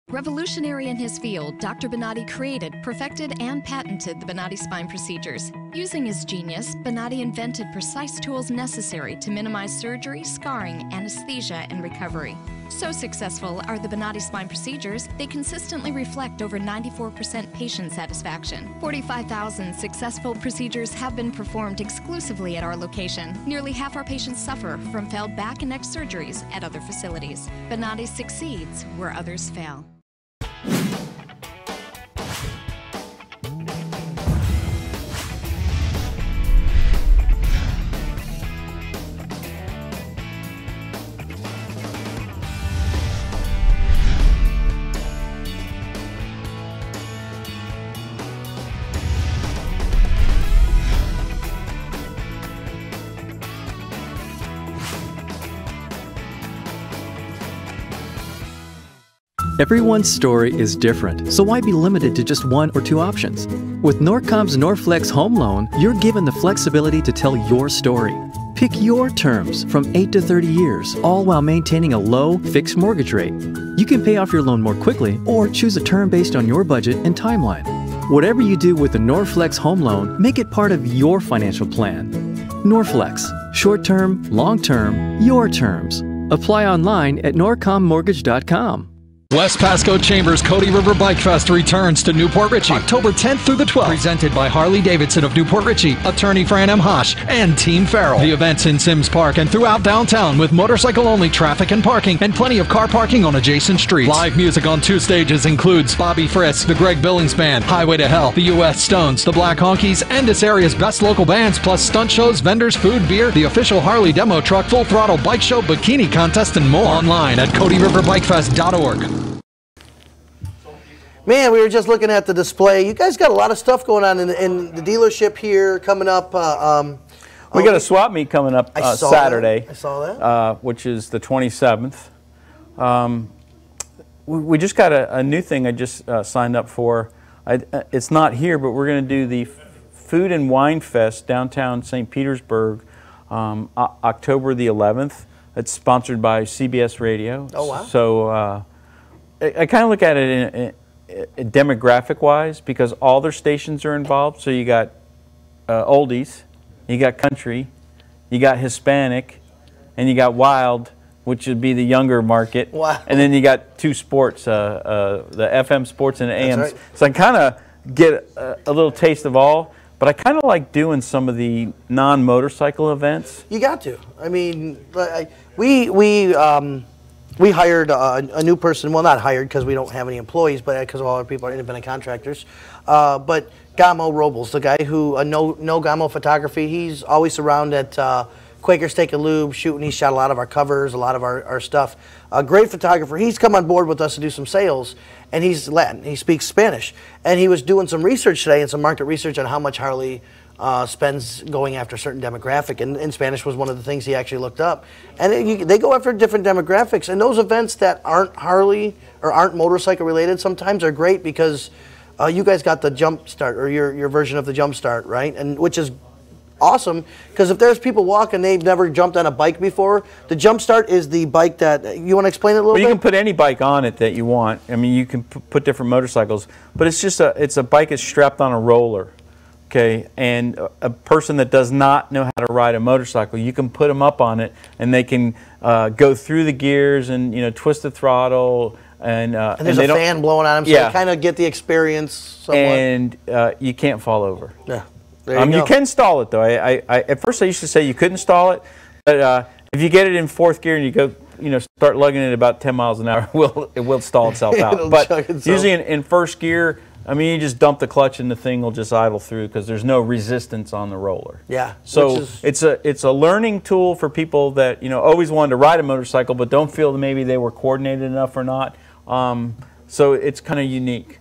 Revolutionary in his field, Dr. Bonatti created, perfected, and patented the Bonatti spine procedures. Using his genius, Bonatti invented precise tools necessary to minimize surgery, scarring, anesthesia, and recovery. So successful are the Bonatti spine procedures, they consistently reflect over 94% patient satisfaction. 45,000 successful procedures have been performed exclusively at our location. Nearly half our patients suffer from failed back and neck surgeries at other facilities. Bonatti succeeds where others fail. Everyone's story is different, so why be limited to just one or two options? With Norcom's Norflex Home Loan, you're given the flexibility to tell your story. Pick your terms from 8 to 30 years, all while maintaining a low, fixed mortgage rate. You can pay off your loan more quickly or choose a term based on your budget and timeline. Whatever you do with the Norflex Home Loan, make it part of your financial plan. Norflex. Short term, long term, your terms. Apply online at norcommortgage.com. West Pasco Chambers Cody River Bike Fest returns to Newport Richey October 10th through the 12th. Presented by Harley Davidson of Newport Richey, attorney Fran M. Hosh, and Team Farrell. The event's in Sims Park and throughout downtown with motorcycle-only traffic and parking and plenty of car parking on adjacent streets. Live music on 2 stages includes Bobby Friss, the Greg Billings Band, Highway to Hell, the U.S. Stones, the Black Honkies, and this area's best local bands, plus stunt shows, vendors, food, beer, the official Harley demo truck, full throttle bike show, bikini contest, and more. Online at CodyRiverBikeFest.org. Man, we were just looking at the display. You guys got a lot of stuff going on in the dealership here coming up. We got a swap meet coming up Saturday. I saw that. Which is the 27th. We just got a new thing I just signed up for. It's not here, but we're going to do the Food and Wine Fest downtown St. Petersburg October the 11th. It's sponsored by CBS Radio. Oh, wow. So I kind of look at it demographic-wise, because all their stations are involved. So you got oldies, you got country, you got Hispanic, and you got wild, which would be the younger market. Wow. And then you got 2 sports, the FM sports and the AMs. Right. So I kind of get a little taste of all, but I kind of like doing some of the non-motorcycle events. You got to. I mean, we hired a new person. Well, not hired because we don't have any employees, but because all our people are independent contractors. But Gamo Robles, the guy who no Gamo photography. He's always around at Quaker Steak and Lube shooting. He shot a lot of our covers, a lot of our stuff. A great photographer. He's come on board with us to do some sales, and he's Latin. He speaks Spanish, and he was doing some research today and some market research on how much Harley spends going after a certain demographic, and Spanish was one of the things he actually looked up. And they go after different demographics, and those events that aren't Harley or aren't motorcycle related sometimes are great because you guys got the Jump Start, or your version of the Jump Start, right? And which is awesome, because if there's people walking, they've never jumped on a bike before. The Jump Start is the bike that, you want to explain it a little bit? You can put any bike on it that you want. I mean, you can put different motorcycles, but it's just it's a bike that's strapped on a roller. Okay, and a person that does not know how to ride a motorcycle, you can put them up on it, and they can go through the gears and twist the throttle, and there's a fan blowing on them, so you kind of get the experience somewhat. And you can't fall over. Yeah, there you can stall it though. At first I used to say you couldn't stall it, but if you get it in 4th gear and you go, start lugging it about 10 miles an hour, it will stall itself out. But usually in 1st gear, I mean, you just dump the clutch and the thing will just idle through because there's no resistance on the roller. Yeah. So it's a learning tool for people that always wanted to ride a motorcycle but don't feel that maybe they were coordinated enough or not. So it's kind of unique.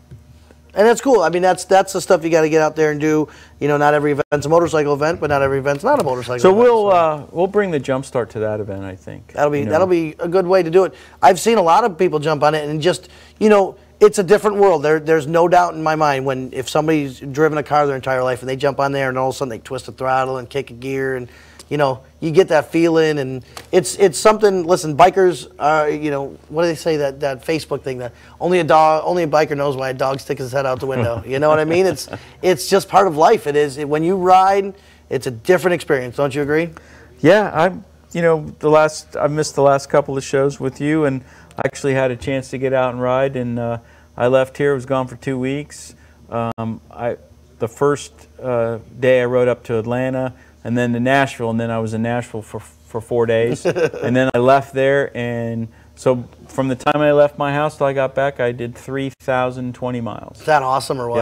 And that's cool. I mean, that's the stuff you got to get out there and do. Not every event's a motorcycle event, but not every event's not a motorcycle event. So we'll bring the Jump Start to that event, I think. That'll be a good way to do it. I've seen a lot of people jump on it and just it's a different world. There's no doubt in my mind if somebody's driven a car their entire life and they jump on there and all of a sudden they twist the throttle and kick a gear and you get that feeling, and it's something. Listen, bikers are what do they say, that Facebook thing that only a biker knows why a dog sticks his head out the window. You know what I mean? It's just part of life. It is when you ride, it's a different experience. Don't you agree? Yeah, I've missed the last couple of shows with you, and I actually had a chance to get out and ride, and I left here. I was gone for 2 weeks. The first day I rode up to Atlanta, and then to Nashville, and then I was in Nashville for 4 days, and then I left there, and so from the time I left my house till I got back, I did 3,020 miles. Is that awesome or what?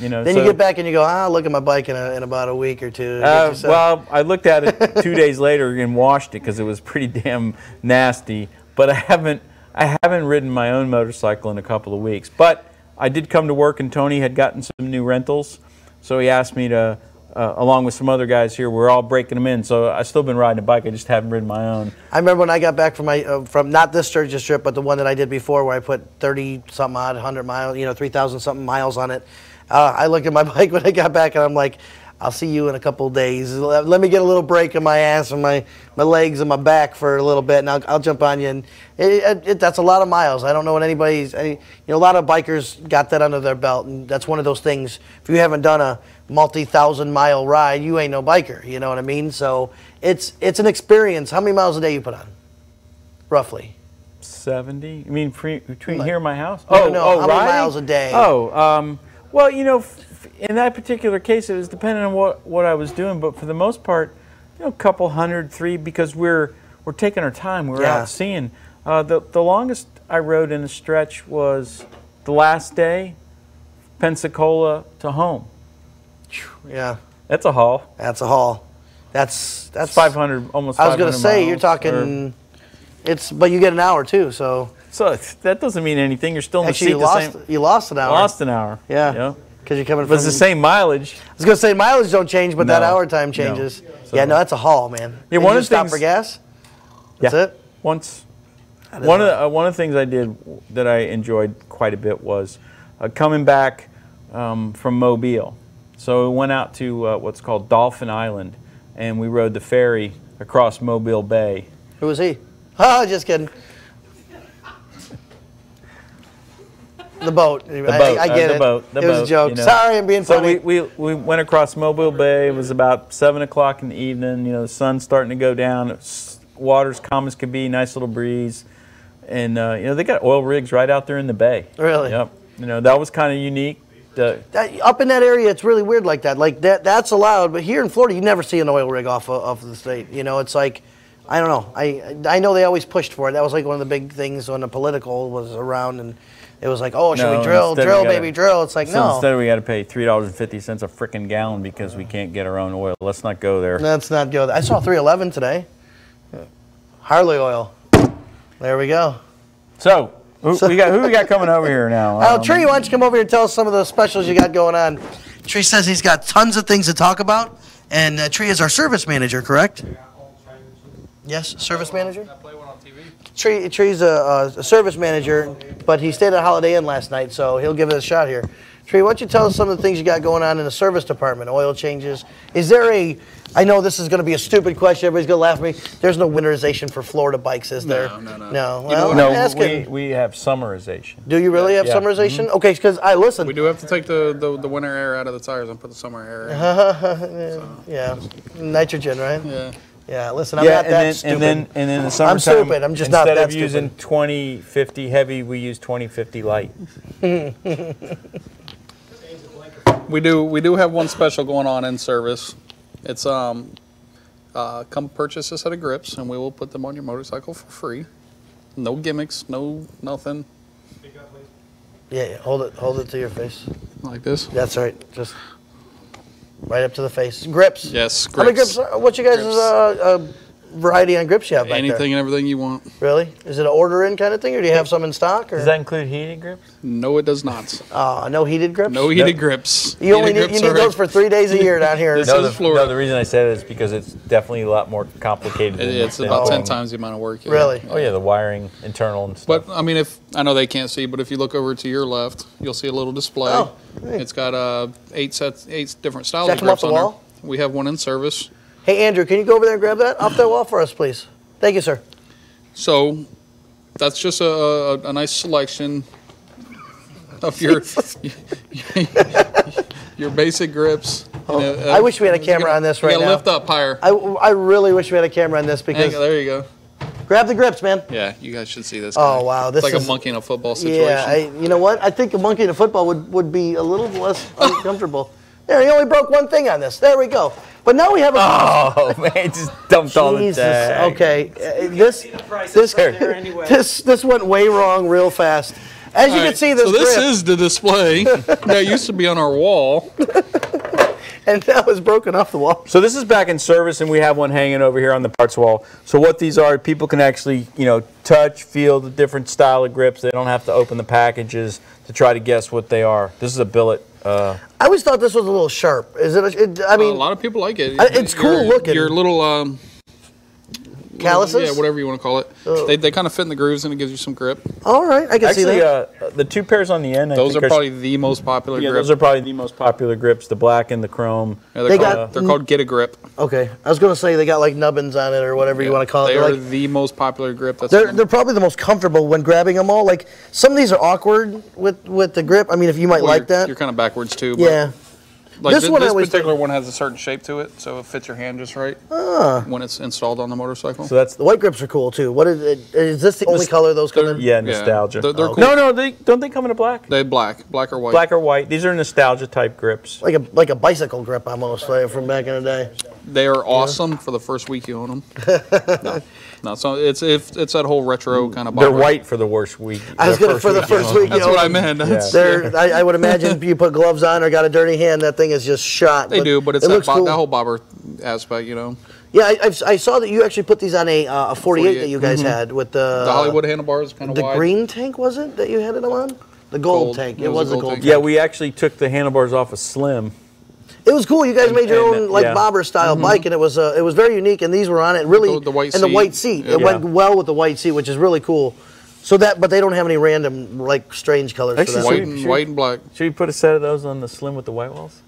Yep. Then you get back and you go, I'll look at my bike in about a week or two. Well, I looked at it 2 days later and washed it because it was pretty damn nasty. But I haven't ridden my own motorcycle in a couple of weeks. But I did come to work, and Tony had gotten some new rentals, so he asked me to, along with some other guys here, we're all breaking them in. So I've still been riding a bike. I just haven't ridden my own. I remember when I got back from from not this Sturgis trip, but the one that I did before, where I put 30-something odd, 100 miles, 3,000-something miles on it. I looked at my bike when I got back, and I'm like, I'll see you in a couple of days. Let me get a little break in my ass and my legs and my back for a little bit, and I'll jump on you. And that's a lot of miles. I don't know what a lot of bikers got that under their belt, and that's one of those things. If you haven't done a multi-thousand-mile ride, you ain't no biker. You know what I mean? So it's an experience. How many miles a day you put on, roughly? 70. You mean between here and my house? No, how many miles a day? Oh, well, you know, in that particular case, it was depending on what I was doing, but for the most part, you know, a couple hundred, 3, because we're taking our time. We're out seeing. The longest I rode in a stretch was the last day, Pensacola to home. Yeah. That's a haul. That's a haul. That's 500, almost 500 I was going to say, miles, you're talking, but you get an hour too, so. So that doesn't mean anything. You're still in the seat Actually, you lost an hour. Lost an hour. Yeah. Because you're coming from. But it's the same mileage. I was going to say mileage don't change, but that hour time changes. No. So, yeah, no, that's a haul, man. Yeah, one of the stop for gas? That's it? Once. One of the things I did that I enjoyed quite a bit was coming back from Mobile. So we went out to what's called Dolphin Island, and we rode the ferry across Mobile Bay. Who was he? Oh, just kidding. The boat. I get it. It was a joke. You know. Sorry, I'm being funny. So we went across Mobile Bay. It was about 7 o'clock in the evening. You know, the sun's starting to go down. Water's calm as could be. Nice little breeze. And, you know, they got oil rigs right out there in the bay. Really? Yep. You know, that was kind of unique. Up in that area, it's really weird like that. Like, that's allowed. But here in Florida, you never see an oil rig off the state. You know, it's like, I don't know. I know they always pushed for it. That was like one of the big things when the political was around, and it was like, oh, should we drill, baby, drill? It's like, no. Instead, we got to pay $3.50 a frickin' gallon because we can't get our own oil. Let's not go there. Let's not go there. I saw $3.11 today. Harley oil. There we go. So, who we got coming over here now? Tree, why don't you come over here and tell us some of the specials you got going on? Tree says he's got tons of things to talk about, and Tree is our service manager, correct? Yes, service manager? I play one on TV. Tree's a service manager, but he stayed at Holiday Inn last night, so he'll give it a shot here. Tree, why don't you tell us some of the things you got going on in the service department, oil changes. Is there I know this is going to be a stupid question, everybody's going to laugh at me. There's no winterization for Florida bikes, is there? No. Well, we have summerization. Do you really have summerization? Mm-hmm. Okay, because listen. We do have to take the winter air out of the tires and put the summer air in. Yeah, nitrogen, right? Yeah. Yeah, listen, I'm not that stupid. And then in the summertime, I'm stupid. I'm just not that stupid. Instead of using 2050 heavy, we use 2050 light. We do have one special going on in service. It's come purchase a set of grips, and we will put them on your motorcycle for free. No gimmicks, no nothing. Yeah, hold it to your face. Like this? That's right. Just right up to the face. Grips. Yes, grips. How many grips? What's your guys' variety on grips you have back there? Anything and everything you want. Really? Is it an order-in kind of thing, or do you have some in stock? Or? Does that include heated grips? No, it does not. No heated grips? No heated grips. You only need those for 3 days a year down here. No, the reason I said it is because it's definitely a lot more complicated. It's about 10 times the amount of work. Really? Oh yeah, the wiring, internal and stuff. But I mean, I know they can't see, but if you look over to your left, you'll see a little display. Oh, hey. It's got 8 different styles Check of grips them on off the wall? there. We have one in service. Hey Andrew, can you go over there and grab that off that wall for us, please? Thank you, sir. So that's just a nice selection of your basic grips. I wish we had a camera on this right now. You gotta lift up higher. I really wish we had a camera on this because. There you go. Grab the grips, man. Yeah, you guys should see this. Oh wow, this is like a monkey in a football situation. Yeah, you know what? I think a monkey in a football would be a little less uncomfortable. There, he only broke one thing on this. There we go. But now we have a. Oh man, just dumped all the tag. Okay, this went way wrong real fast. As you can see, this. So this is the display that used to be on our wall. And now it's broken off the wall. So this is back in service, and we have one hanging over here on the parts wall. So what these are, people can actually, touch, feel the different style of grips. They don't have to open the packages to try to guess what they are. This is a billet. I always thought this was a little sharp. Is it? I mean, a lot of people like it. It's cool looking. Your little calluses? Yeah, whatever you want to call it. They kind of fit in the grooves, and it gives you some grip. All right, I can see that. The 2 pairs on the end, those are probably the most popular grips. Those are probably the most popular grips, the black and the chrome. Yeah, they're called Get a Grip. Okay, I was going to say they got like nubbins on it or whatever you want to call it. They are the most popular grip. They're probably the most comfortable when grabbing them all. Like some of these are awkward with the grip. I mean, if you might like that. You're kind of backwards too. Yeah. Like this one, this particular one has a certain shape to it, so it fits your hand just right when it's installed on the motorcycle. So that's the white grips are cool too. What is it? Is this the only color those come in? Yeah, nostalgia. They're cool. No, don't they come in a black? They black or white. Black or white. These are nostalgia type grips. Like a bicycle grip almost, right, from back in the day. They are awesome for the first week you own them. No, so it's that whole retro kind of. They're white for the worst week. I was gonna for the first week. That's what I meant. I would imagine you put gloves on or got a dirty hand, that thing is just shot. They do, but it's that whole bobber aspect, you know. Yeah, I saw that you actually put these on a 48 that you guys had with the Hollywood handlebars, kind of wide. The green tank, was it, that you had it on? The gold tank. It was the gold tank. Yeah, we actually took the handlebars off of Slim. It was cool. You guys made your own bobber style bike, and it was very unique. And these were on it really, the white and the white seat. It went well with the white seat, which is really cool. So but they don't have any random strange colors. Actually, white and black. Should we put a set of those on the Slim with the white walls?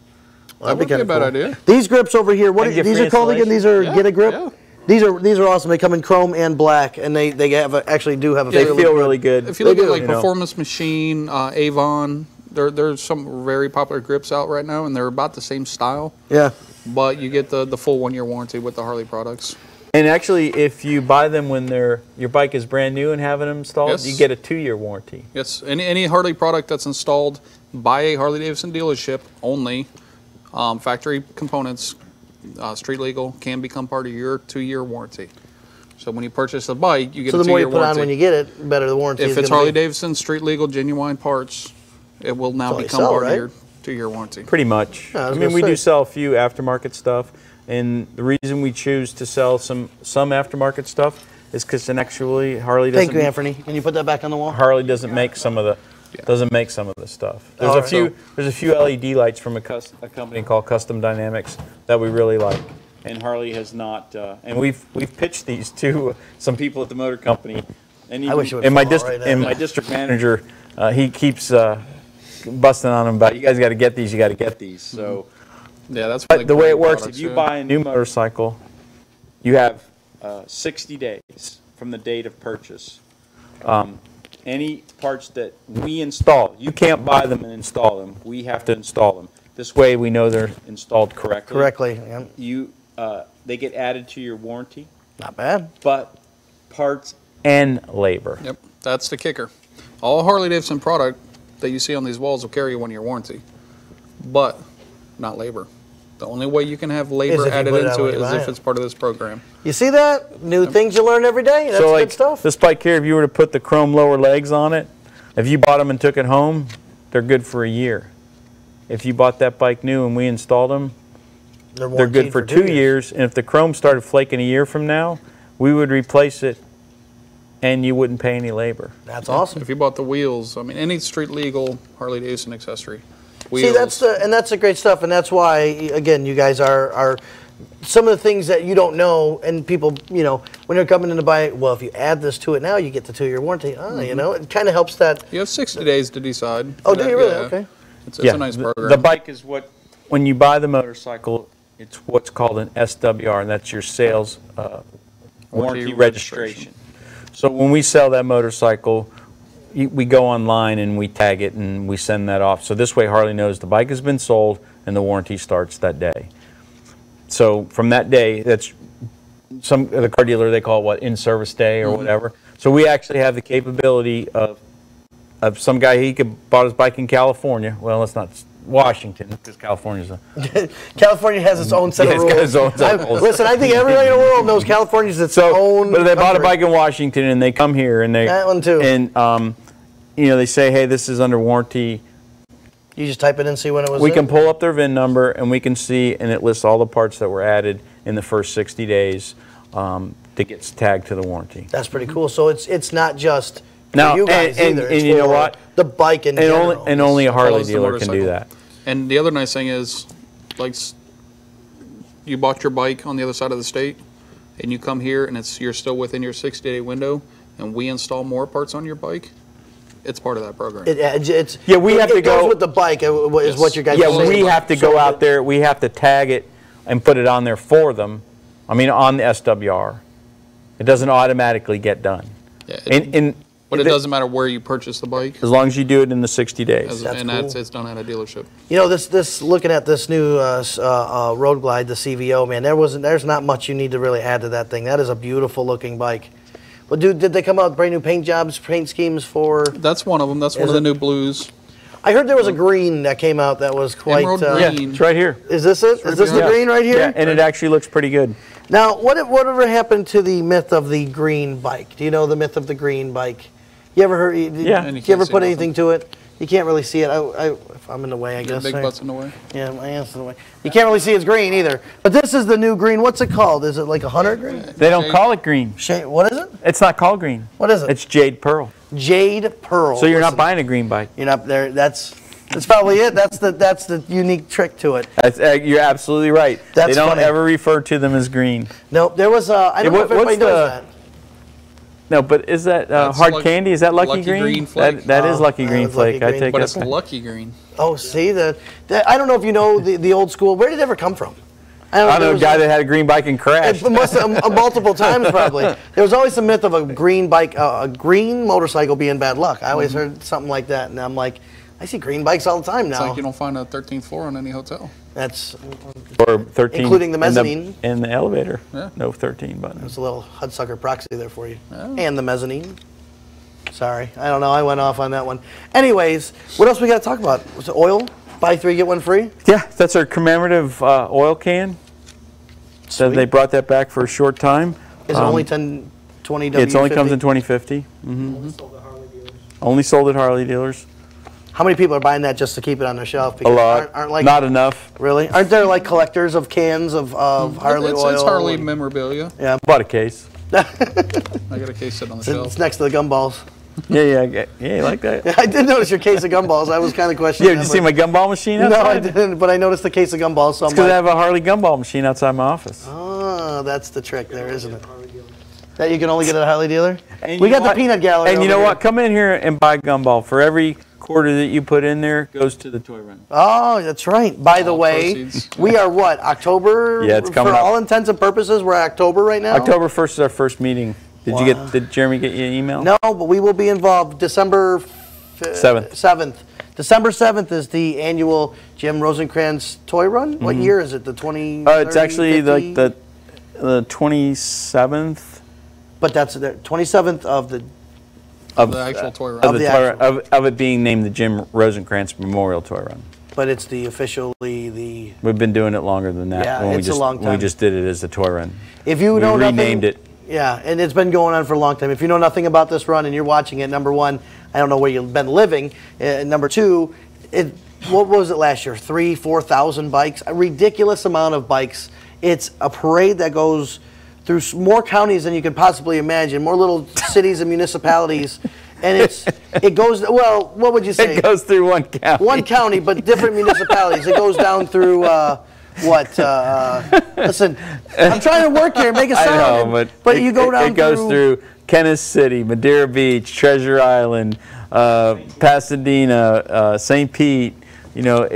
Well, that would be a bad idea. These grips over here, these are called again? These are Get a Grip. Yeah. These are awesome. They come in chrome and black, and they actually do have a. They feel really good. If you look at like Performance Machine, Avon. There's some very popular grips out right now, and they're about the same style. Yeah. But you get the full 1-year warranty with the Harley products. And actually, if you buy them when your bike is brand new and having them installed, you get a 2-year warranty. Yes. Any Harley product that's installed by a Harley-Davidson dealership only, factory components, street legal, can become part of your 2-year warranty. So when you purchase a bike, you get a 2-year warranty. So the more you put on when you get it, the better the warranty is. If it's Harley-Davidson, street legal, genuine parts, it will now become part of your 2-year warranty. Pretty much. Yeah, I mean, we do sell a few aftermarket stuff, and the reason we choose to sell some aftermarket stuff is because actually Harley doesn't. Thank you, Anthony. Can you put that back on the wall? Harley doesn't make some of the stuff. There's a few LED lights from a company called Custom Dynamics that we really like, and Harley has not. And we've pitched these to some people at the motor company, and even, I wish it would my district manager. He keeps busting on them about, you guys got to get these, you got to get these. So, yeah, that's the way it works. If you buy a new motorcycle, you have 60 days from the date of purchase. Any parts that we install, you can't buy them and install them. We have to install them. This way, we know they're installed correctly. Yeah. They get added to your warranty. Not bad. But parts and labor. Yep, that's the kicker. All Harley-Davidson product that you see on these walls will carry a 1-year warranty, but not labor. The only way you can have labor added into it is if it's part of this program. You see that? New things you learn every day. That's good stuff. This bike here, if you were to put the chrome lower legs on it, if you bought them and took it home, they're good for a year. If you bought that bike new and we installed them, they're good for 2 years. And if the chrome started flaking a year from now, we would replace it and you wouldn't pay any labor. That's awesome. If you bought the wheels, I mean, any street legal Harley-Davidson accessory. Wheels. See, that's the great stuff, and that's why, again, you guys are some of the things that you don't know, and people, when they're coming in to buy it, well, if you add this to it now, you get the 2-year warranty. It kind of helps that. You have 60 days to decide. Oh, do you really? Yeah. Okay. It's a nice program. The bike is when you buy the motorcycle, it's what's called an SWR, and that's your sales warranty registration. So when we sell that motorcycle, we go online and we tag it and we send that off. So this way Harley knows the bike has been sold and the warranty starts that day. So from that day, that's the car dealer, they call it what, in-service day or whatever. So we actually have the capability of some guy, he bought his bike in California. Well, it's not Washington, because California's California has its own set of rules. It's got its own rules. Listen, I think everybody in the world knows California's its own. But if they bought a bike in Washington and they come here and that one too. And they say, hey, this is under warranty. You just type it in and see when it was. We can pull up their VIN number and we can see, and it lists all the parts that were added in the first 60 days that gets tagged to the warranty. That's pretty cool. So it's not just. Now, you guys either. And you know what? The bike in general. Only a Harley dealer can do that. And the other nice thing is, like, you bought your bike on the other side of the state, and you come here, and you're still within your 60-day window, and we install more parts on your bike. It's part of that program. We have to go. Goes with the bike is what you guys. Yeah, we have to go out there. We have to tag it and put it on there for them. I mean, on the SWR, it doesn't automatically get done. Yeah, But it doesn't matter where you purchase the bike. As long as you do it in the 60 days. It's done at a dealership. You know, this looking at this new Road Glide, the CVO, man, there's not much you need to really add to that thing. That is a beautiful looking bike. Well, did they come out with brand new paint jobs, paint schemes for? That's one of them. That's one of the new blues. I heard there was a green that came out that was quite. Emerald green. Yeah, it's right here. Is this it? Is this the green right here? Yeah, and it actually looks pretty good. Now, whatever happened to the myth of the green bike? Do you know the myth of the green bike? You ever heard? Yeah. Did you ever put anything to it? You can't really see it. If I'm in the way, I guess. Big butt's in the way. Yeah, my hand's in the way. You can't really see it's green either. But this is the new green. What's it called? Is it like a hunter green? They don't call it green. What is it? It's not called green. What is it? It's Jade Pearl. Jade Pearl. So you're not buying a green bike. You're not there. That's probably it. That's the unique trick to it. You're absolutely right. That's they don't funny. ever refer to them as green. No, there was. I don't know if everybody knows that. No, but is that hard candy? Is that Lucky Green? Flake. That is Lucky Green Flake. I take but that it's back. Lucky Green. Oh, see I don't know if you know the old school. Where did it ever come from? I know a guy that had a green bike and crashed. It must have, multiple times probably. There was always the myth of a green bike, a green motorcycle being bad luck. I always heard something like that, and I'm like, I see green bikes all the time now. It's like you don't find a 13th floor on any hotel. That's or 13, including the mezzanine and the elevator. Yeah. No 13 buttons. There's a little Hudsucker proxy there for you, and the mezzanine. Sorry, I don't know. I went off on that one. Anyways, what else we got to talk about? Was it oil? Buy 3 get 1 free. Yeah, that's our commemorative oil can. So they brought that back for a short time. Is it only 10, 20 W50? It only comes in 2050. Only sold at Harley dealers. How many people are buying that just to keep it on their shelf? A lot. Aren't like, not enough. Really? Aren't there like collectors of cans of Harley oil? It's Harley memorabilia. Yeah. Bought a case. I got a case sitting on the shelf. It's next to the gumballs. Yeah, you like that? I did notice your case of gumballs. I was kind of questioning. Yeah, did you see my gumball machine outside? No, I didn't, but I noticed the case of gumballs. So it's because I have a Harley gumball machine outside my office. Oh, that's the trick there, isn't it? That you can only get at a Harley dealer? And we got the peanut gallery. And you know what? Come in here and buy a gumball. For every quarter that you put in there goes to the toy run. Oh, that's right. By the way, we are what? October? Yeah, it's coming For up. all intents and purposes, we're October right now? October 1st is our first meeting. Did Jeremy get you an email? No, but we will be involved December 7th. December 7th is the annual Jim Rosencrantz Toy Run. What year is it? The 20? It's actually like the 27th. But that's the 27th of the actual toy run. Of it being named the Jim Rosencrantz Memorial Toy Run. But it's officially the. We've been doing it longer than that. Yeah, it's a long time. We just did it as the toy run. If you know nothing, renamed it. Yeah, and it's been going on for a long time. If you know nothing about this run and you're watching it, number one, I don't know where you've been living. Number two, what was it last year? 3,000, 4,000 bikes, a ridiculous amount of bikes. It's a parade that goes through more counties than you could possibly imagine, more little cities and municipalities. And it goes, well, what would you say? It goes through one county. One county, but different municipalities. It goes down through, listen, I'm trying to work here, make it sound. I know, but you go down it goes through Kenneth City, Madeira Beach, Treasure Island, Pasadena, St. Pete. You know,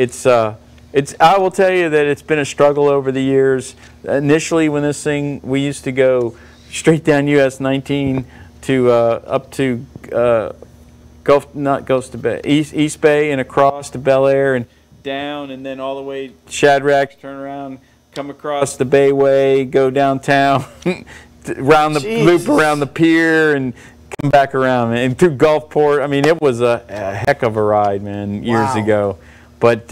I will tell you that it's been a struggle over the years. Initially, when this thing, we used to go straight down US 19 to up to East Bay and across to Bel Air and down, and then all the way to Shadrack's, turn around, come across the Bayway, go downtown, loop around the pier, and come back around, and through Gulfport. I mean, it was a heck of a ride, man, years ago. But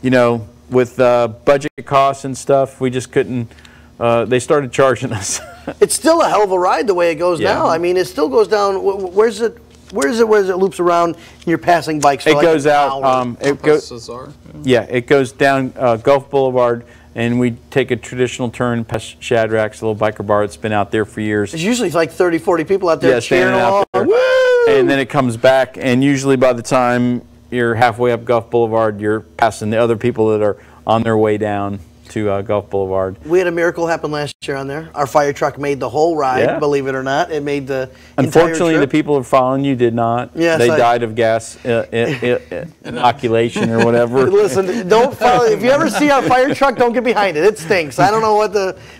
you know, with budget costs and stuff, we just couldn't. They started charging us. It's still a hell of a ride the way it goes now. I mean, it still goes down. Where is it loops around and you're passing bikes? It goes out. It goes down Gulf Boulevard, and we take a traditional turn past Shadrack's, a little biker bar that's been out there for years. There's usually like 30, 40 people out there cheering out there. Woo! And then it comes back, and usually by the time you're halfway up Gulf Boulevard, you're passing the other people that are on their way down. to Gulf Boulevard. We had a miracle happen last year on there. Our fire truck made the whole ride, believe it or not. It made the Unfortunately, entire the trip. people who following you did not. Yes, they died of gas inoculation or whatever. Listen, don't follow. If you ever see our fire truck, don't get behind it. It stinks. I don't know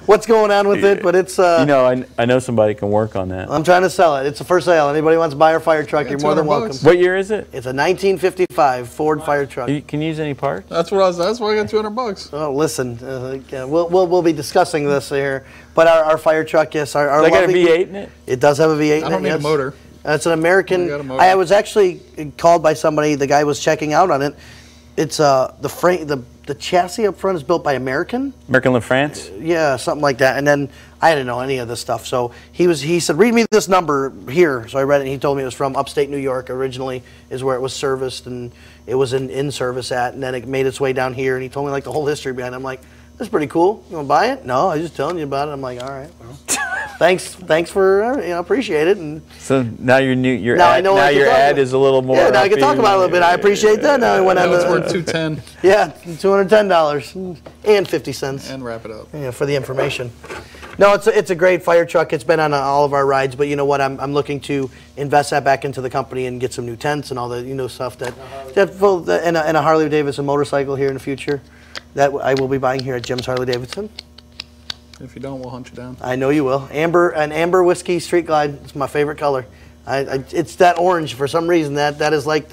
what's going on with it, but it's. You know, I know somebody can work on that. I'm trying to sell it. It's a for sale. Anybody wants to buy our fire truck, you're more than welcome. What year is it? It's a 1955 Ford fire truck. Can you use any parts? That's why I got $200. Oh, listen, yeah, we'll be discussing this here. But our fire truck, yes, our Does that got a V8 in it? It does have a V8 in it. I don't need a motor. It's an American. got a motor. I was actually called by somebody. The guy was checking out on it. It's the frame, the chassis up front is built by American. American LaFrance? Yeah, something like that. And then I didn't know any of this stuff. So he said, read me this number here. So I read it, and he told me it was from upstate New York originally, is where it was serviced, and it was in service at, and then it made its way down here, and he told me like the whole history behind it. I'm like, that's pretty cool. You want to buy it? No, I was just telling you about it. I'm like, all right, well, thanks for, appreciate it. And so now your now ad, I know now what your to talk ad about. is a little more. Yeah, now I can talk about it a little bit. I appreciate that. Now I went on It's the, worth $210 yeah, $210 and 50 cents. and wrap it up. Yeah, for the information. No, it's a great fire truck. It's been on all of our rides, but you know what? I'm looking to invest that back into the company and get some new tents and all the stuff that and a Harley Davidson motorcycle here in the future that I will be buying here at Jim's Harley Davidson. If you don't, we'll hunt you down. I know you will. An amber whiskey Street Glide. It's my favorite color. It's that orange for some reason. That is like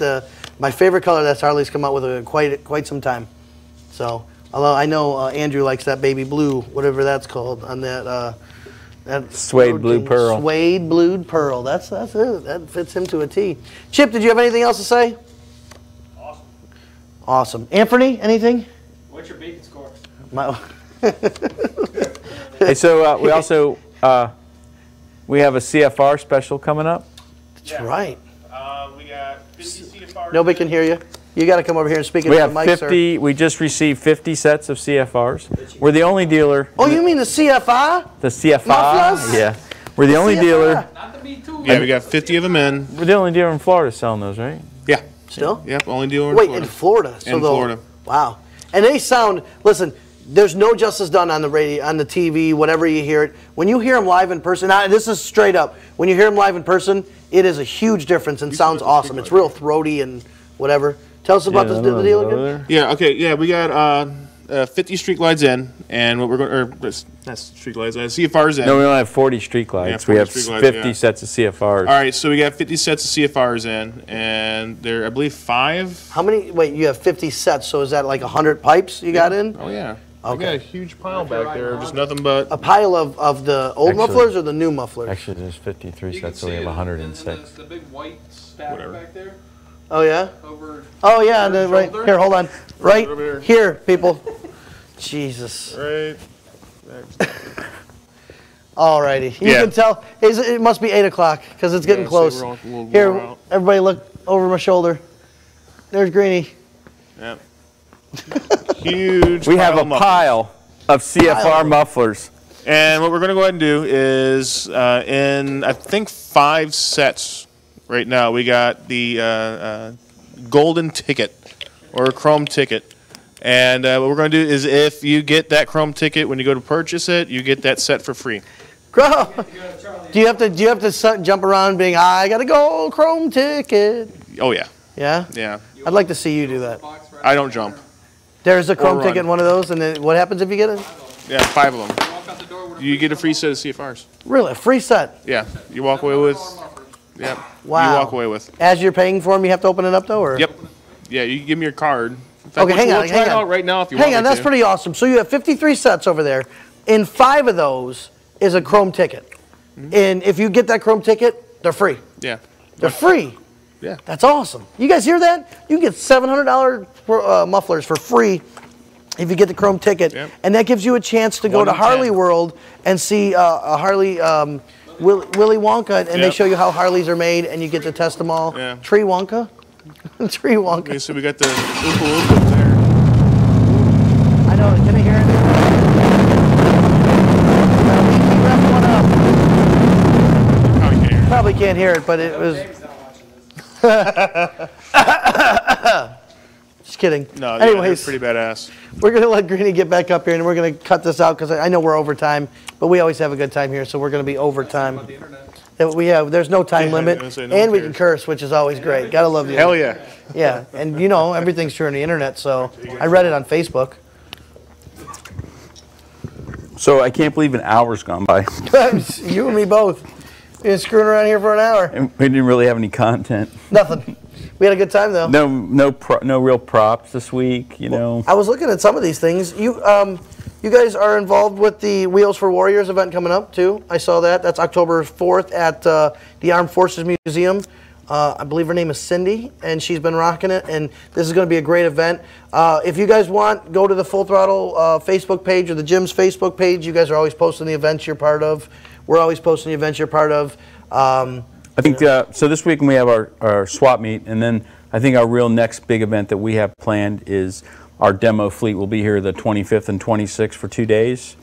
my favorite color that Harley's come out with in quite some time. So. Although I know Andrew likes that baby blue, whatever that's called, on that Suede blue pearl. Suede blue pearl. That's it. That fits him to a T. Chip, did you have anything else to say? Awesome. Awesome. Anthony, anything? What's your bacon score? Hey, so we also we have a CFR special coming up. That's right. We got 50 CFRs. Nobody can hear you. You got to come over here and speak into We the have mic, 50. sir. We just received 50 sets of CFRs. We're the only dealer. Oh, you mean the CFR? The CFR? Mufflers? Yeah. We're the only CFR. dealer. Yeah, we got 50 of them in. We're the only dealer in Florida selling those, right? Yeah. Still? Yep, only dealer in Wait, Florida. in Florida? So In Florida. Wow. And they sound, listen, there's no justice done on the radio, on the TV, whatever you hear it. When you hear them live in person, now, this is straight up, when you hear them live in person, it is a huge difference and sounds awesome. It's real throaty and whatever. Tell us about the deal again. Yeah, okay, yeah, we got 50 Street Glides in, and what we're going, or that's Street Glides, CFRs in. No, we only have 40 street glides. Yeah, we 40 have street glides, 50 yeah. sets of CFRs. All right, so we got 50 sets of CFRs in, and there, I believe, 5. How many, wait, you have 50 sets, so is that like 100 pipes you got in? Oh, yeah. Okay. We got a huge pile back there, just nothing but. A pile of the old mufflers or the new mufflers? Actually, there's 53 sets, so we have 106. The big white stack back there. Oh, yeah? Over Oh, yeah, right shoulder? here, hold on. Right Over here, people. Jesus. Right. All righty. You Yeah. can tell, it must be 8 o'clock because it's getting Yeah, so close. we're all a little Here, wore out. everybody look over my shoulder. There's Greenie. Yep. Huge. We have a mufflers. pile of CFR mufflers. And what we're going to go ahead and do is, in I think 5 sets right now, we got the golden ticket or a chrome ticket. And what we're going to do is, if you get that chrome ticket when you go to purchase it, you get that set for free. Grow. Do you have to jump around being, I got to go chrome ticket? Oh yeah. Yeah? Yeah. I'd like to see you do that. I don't jump. There's a chrome run. ticket in one of those, and then what happens if you get it? Yeah, 5 of them. You get a free set of CFRs. Really? A free set? Yeah. You walk away with. Yep. Wow. You walk away with. As you're paying for them, you have to open it up though? Or? Yep. Yeah, you give me your card. In fact, Okay, hang on. We'll try it out right now if you want. Hang on, that's pretty awesome. So you have 53 sets over there. In 5 of those is a chrome ticket. And if you get that chrome ticket, they're free. Yeah. They're free. Yeah. That's awesome. You guys hear that? You can get $700 mufflers for free if you get the chrome ticket. Yep. And that gives you a chance to go to Harley World and see a Harley Willy Wonka, and they show you how Harleys are made, and you get to test them all. Yeah. Tree Wonka? Tree Wonka. Okay, so we got the Oompa Loompa up there. I know. Can I hear it? Probably can't hear it, but it was. Just kidding. No, anyways, pretty badass. We're going to let Greenie get back up here, and we're going to cut this out because I know we're over time, but we always have a good time here, so we're going to be over time. There's no time limit, and we can curse, which is always great. Gotta love you. Hell yeah. Yeah, and everything's true on the internet, so I read it on Facebook. So I can't believe an hour's gone by. You and me both. We've been screwing around here for an hour. And we didn't really have any content. Nothing. We had a good time though. No real props this week, I was looking at some of these things. You guys are involved with the Wheels for Warriors event coming up too. I saw that. That's October 4th at the Armed Forces Museum. I believe her name is Cindy, and she's been rocking it. And this is going to be a great event. If you guys want, go to the Full Throttle Facebook page or the gym's Facebook page. You guys are always posting the events you're part of. We're always posting the events you're part of. I think so. This week we have our swap meet, and then I think our real next big event that we have planned is our demo fleet. Will be here the 25th and 26th for 2 days.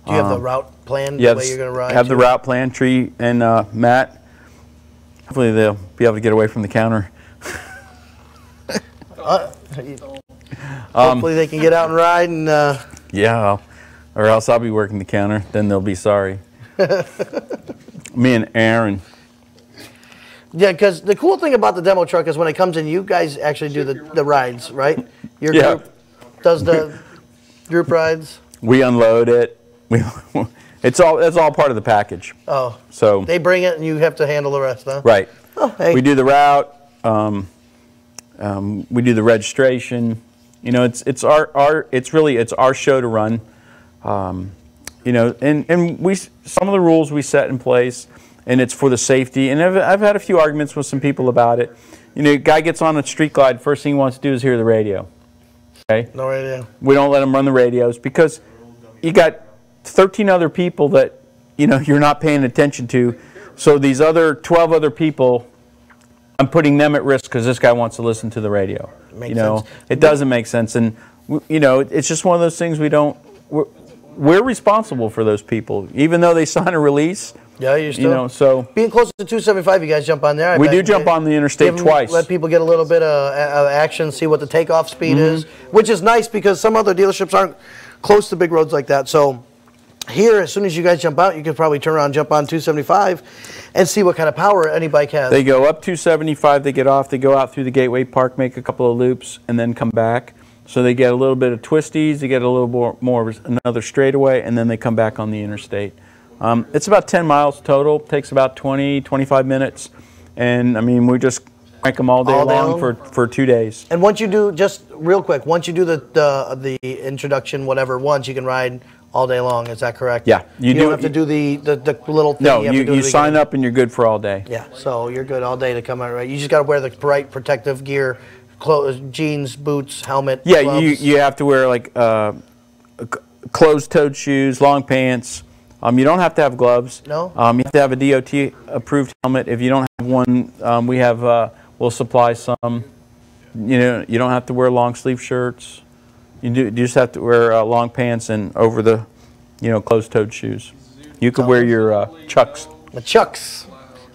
Do you have the route planned? Yeah, the way you're going to ride? Have the route planned. Tree and Matt. Hopefully they'll be able to get away from the counter. Hopefully they can get out and ride and. Yeah, or else I'll be working the counter. Then they'll be sorry. Me and Aaron. Yeah, because the cool thing about the demo truck is when it comes in, you guys actually do the rides, right? Your group does the group rides. We unload it. That's all part of the package. Oh. So they bring it and you have to handle the rest, huh? Right. Oh, hey. We do the route. We do the registration. It's our show to run. And some of the rules we set in place, and it's for the safety. And I've had a few arguments with some people about it. Guy gets on a street glide, first thing he wants to do is hear the radio. Okay? No radio. We don't let him run the radios because you got 13 other people that you're not paying attention to. So these 12 other people, I'm putting them at risk because this guy wants to listen to the radio. Makes sense. It doesn't make sense, and it's just one of those things we're responsible for those people, even though they sign a release. Yeah, you're still. So being close to 275, you guys jump on there. We do jump on the interstate twice. Let people get a little bit of action, see what the takeoff speed is, which is nice because some other dealerships aren't close to big roads like that. So here, as soon as you guys jump out, you can probably turn around and jump on 275 and see what kind of power any bike has. They go up 275, they get off, they go out through the Gateway Park, make a couple of loops, and then come back. So they get a little bit of twisties, they get a little more of another straightaway, and then they come back on the interstate. It's about 10 miles total, takes about 20, 25 minutes, and we just crank them all day long for 2 days. And once you do, just real quick, once you do the introduction, whatever, once you can ride all day long. Is that correct? Yeah. You don't have to do the little thing. No, you sign up and you're good for all day. Yeah, so you're good all day to come out, right? You just got to wear the bright protective gear, clothes, jeans, boots, helmet, Yeah, gloves. you have to wear like closed-toed shoes, long pants. You don't have to have gloves. No? You have to have a DOT-approved helmet. If you don't have one, we'll supply some. You don't have to wear long-sleeve shirts. You just have to wear long pants and over the, closed-toed shoes. You could wear your Chucks. The Chucks.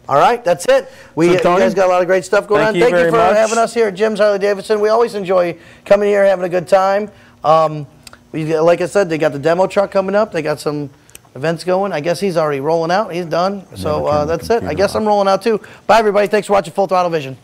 All right, that's it. You guys got a lot of great stuff going on. Thank you for having us here at Jim's Harley-Davidson. We always enjoy coming here, having a good time. Like I said, they got the demo truck coming up. They got some events going. I guess he's already rolling out. He's done. So that's it. I guess I'm rolling out too. Bye, everybody. Thanks for watching Full Throttle Vision.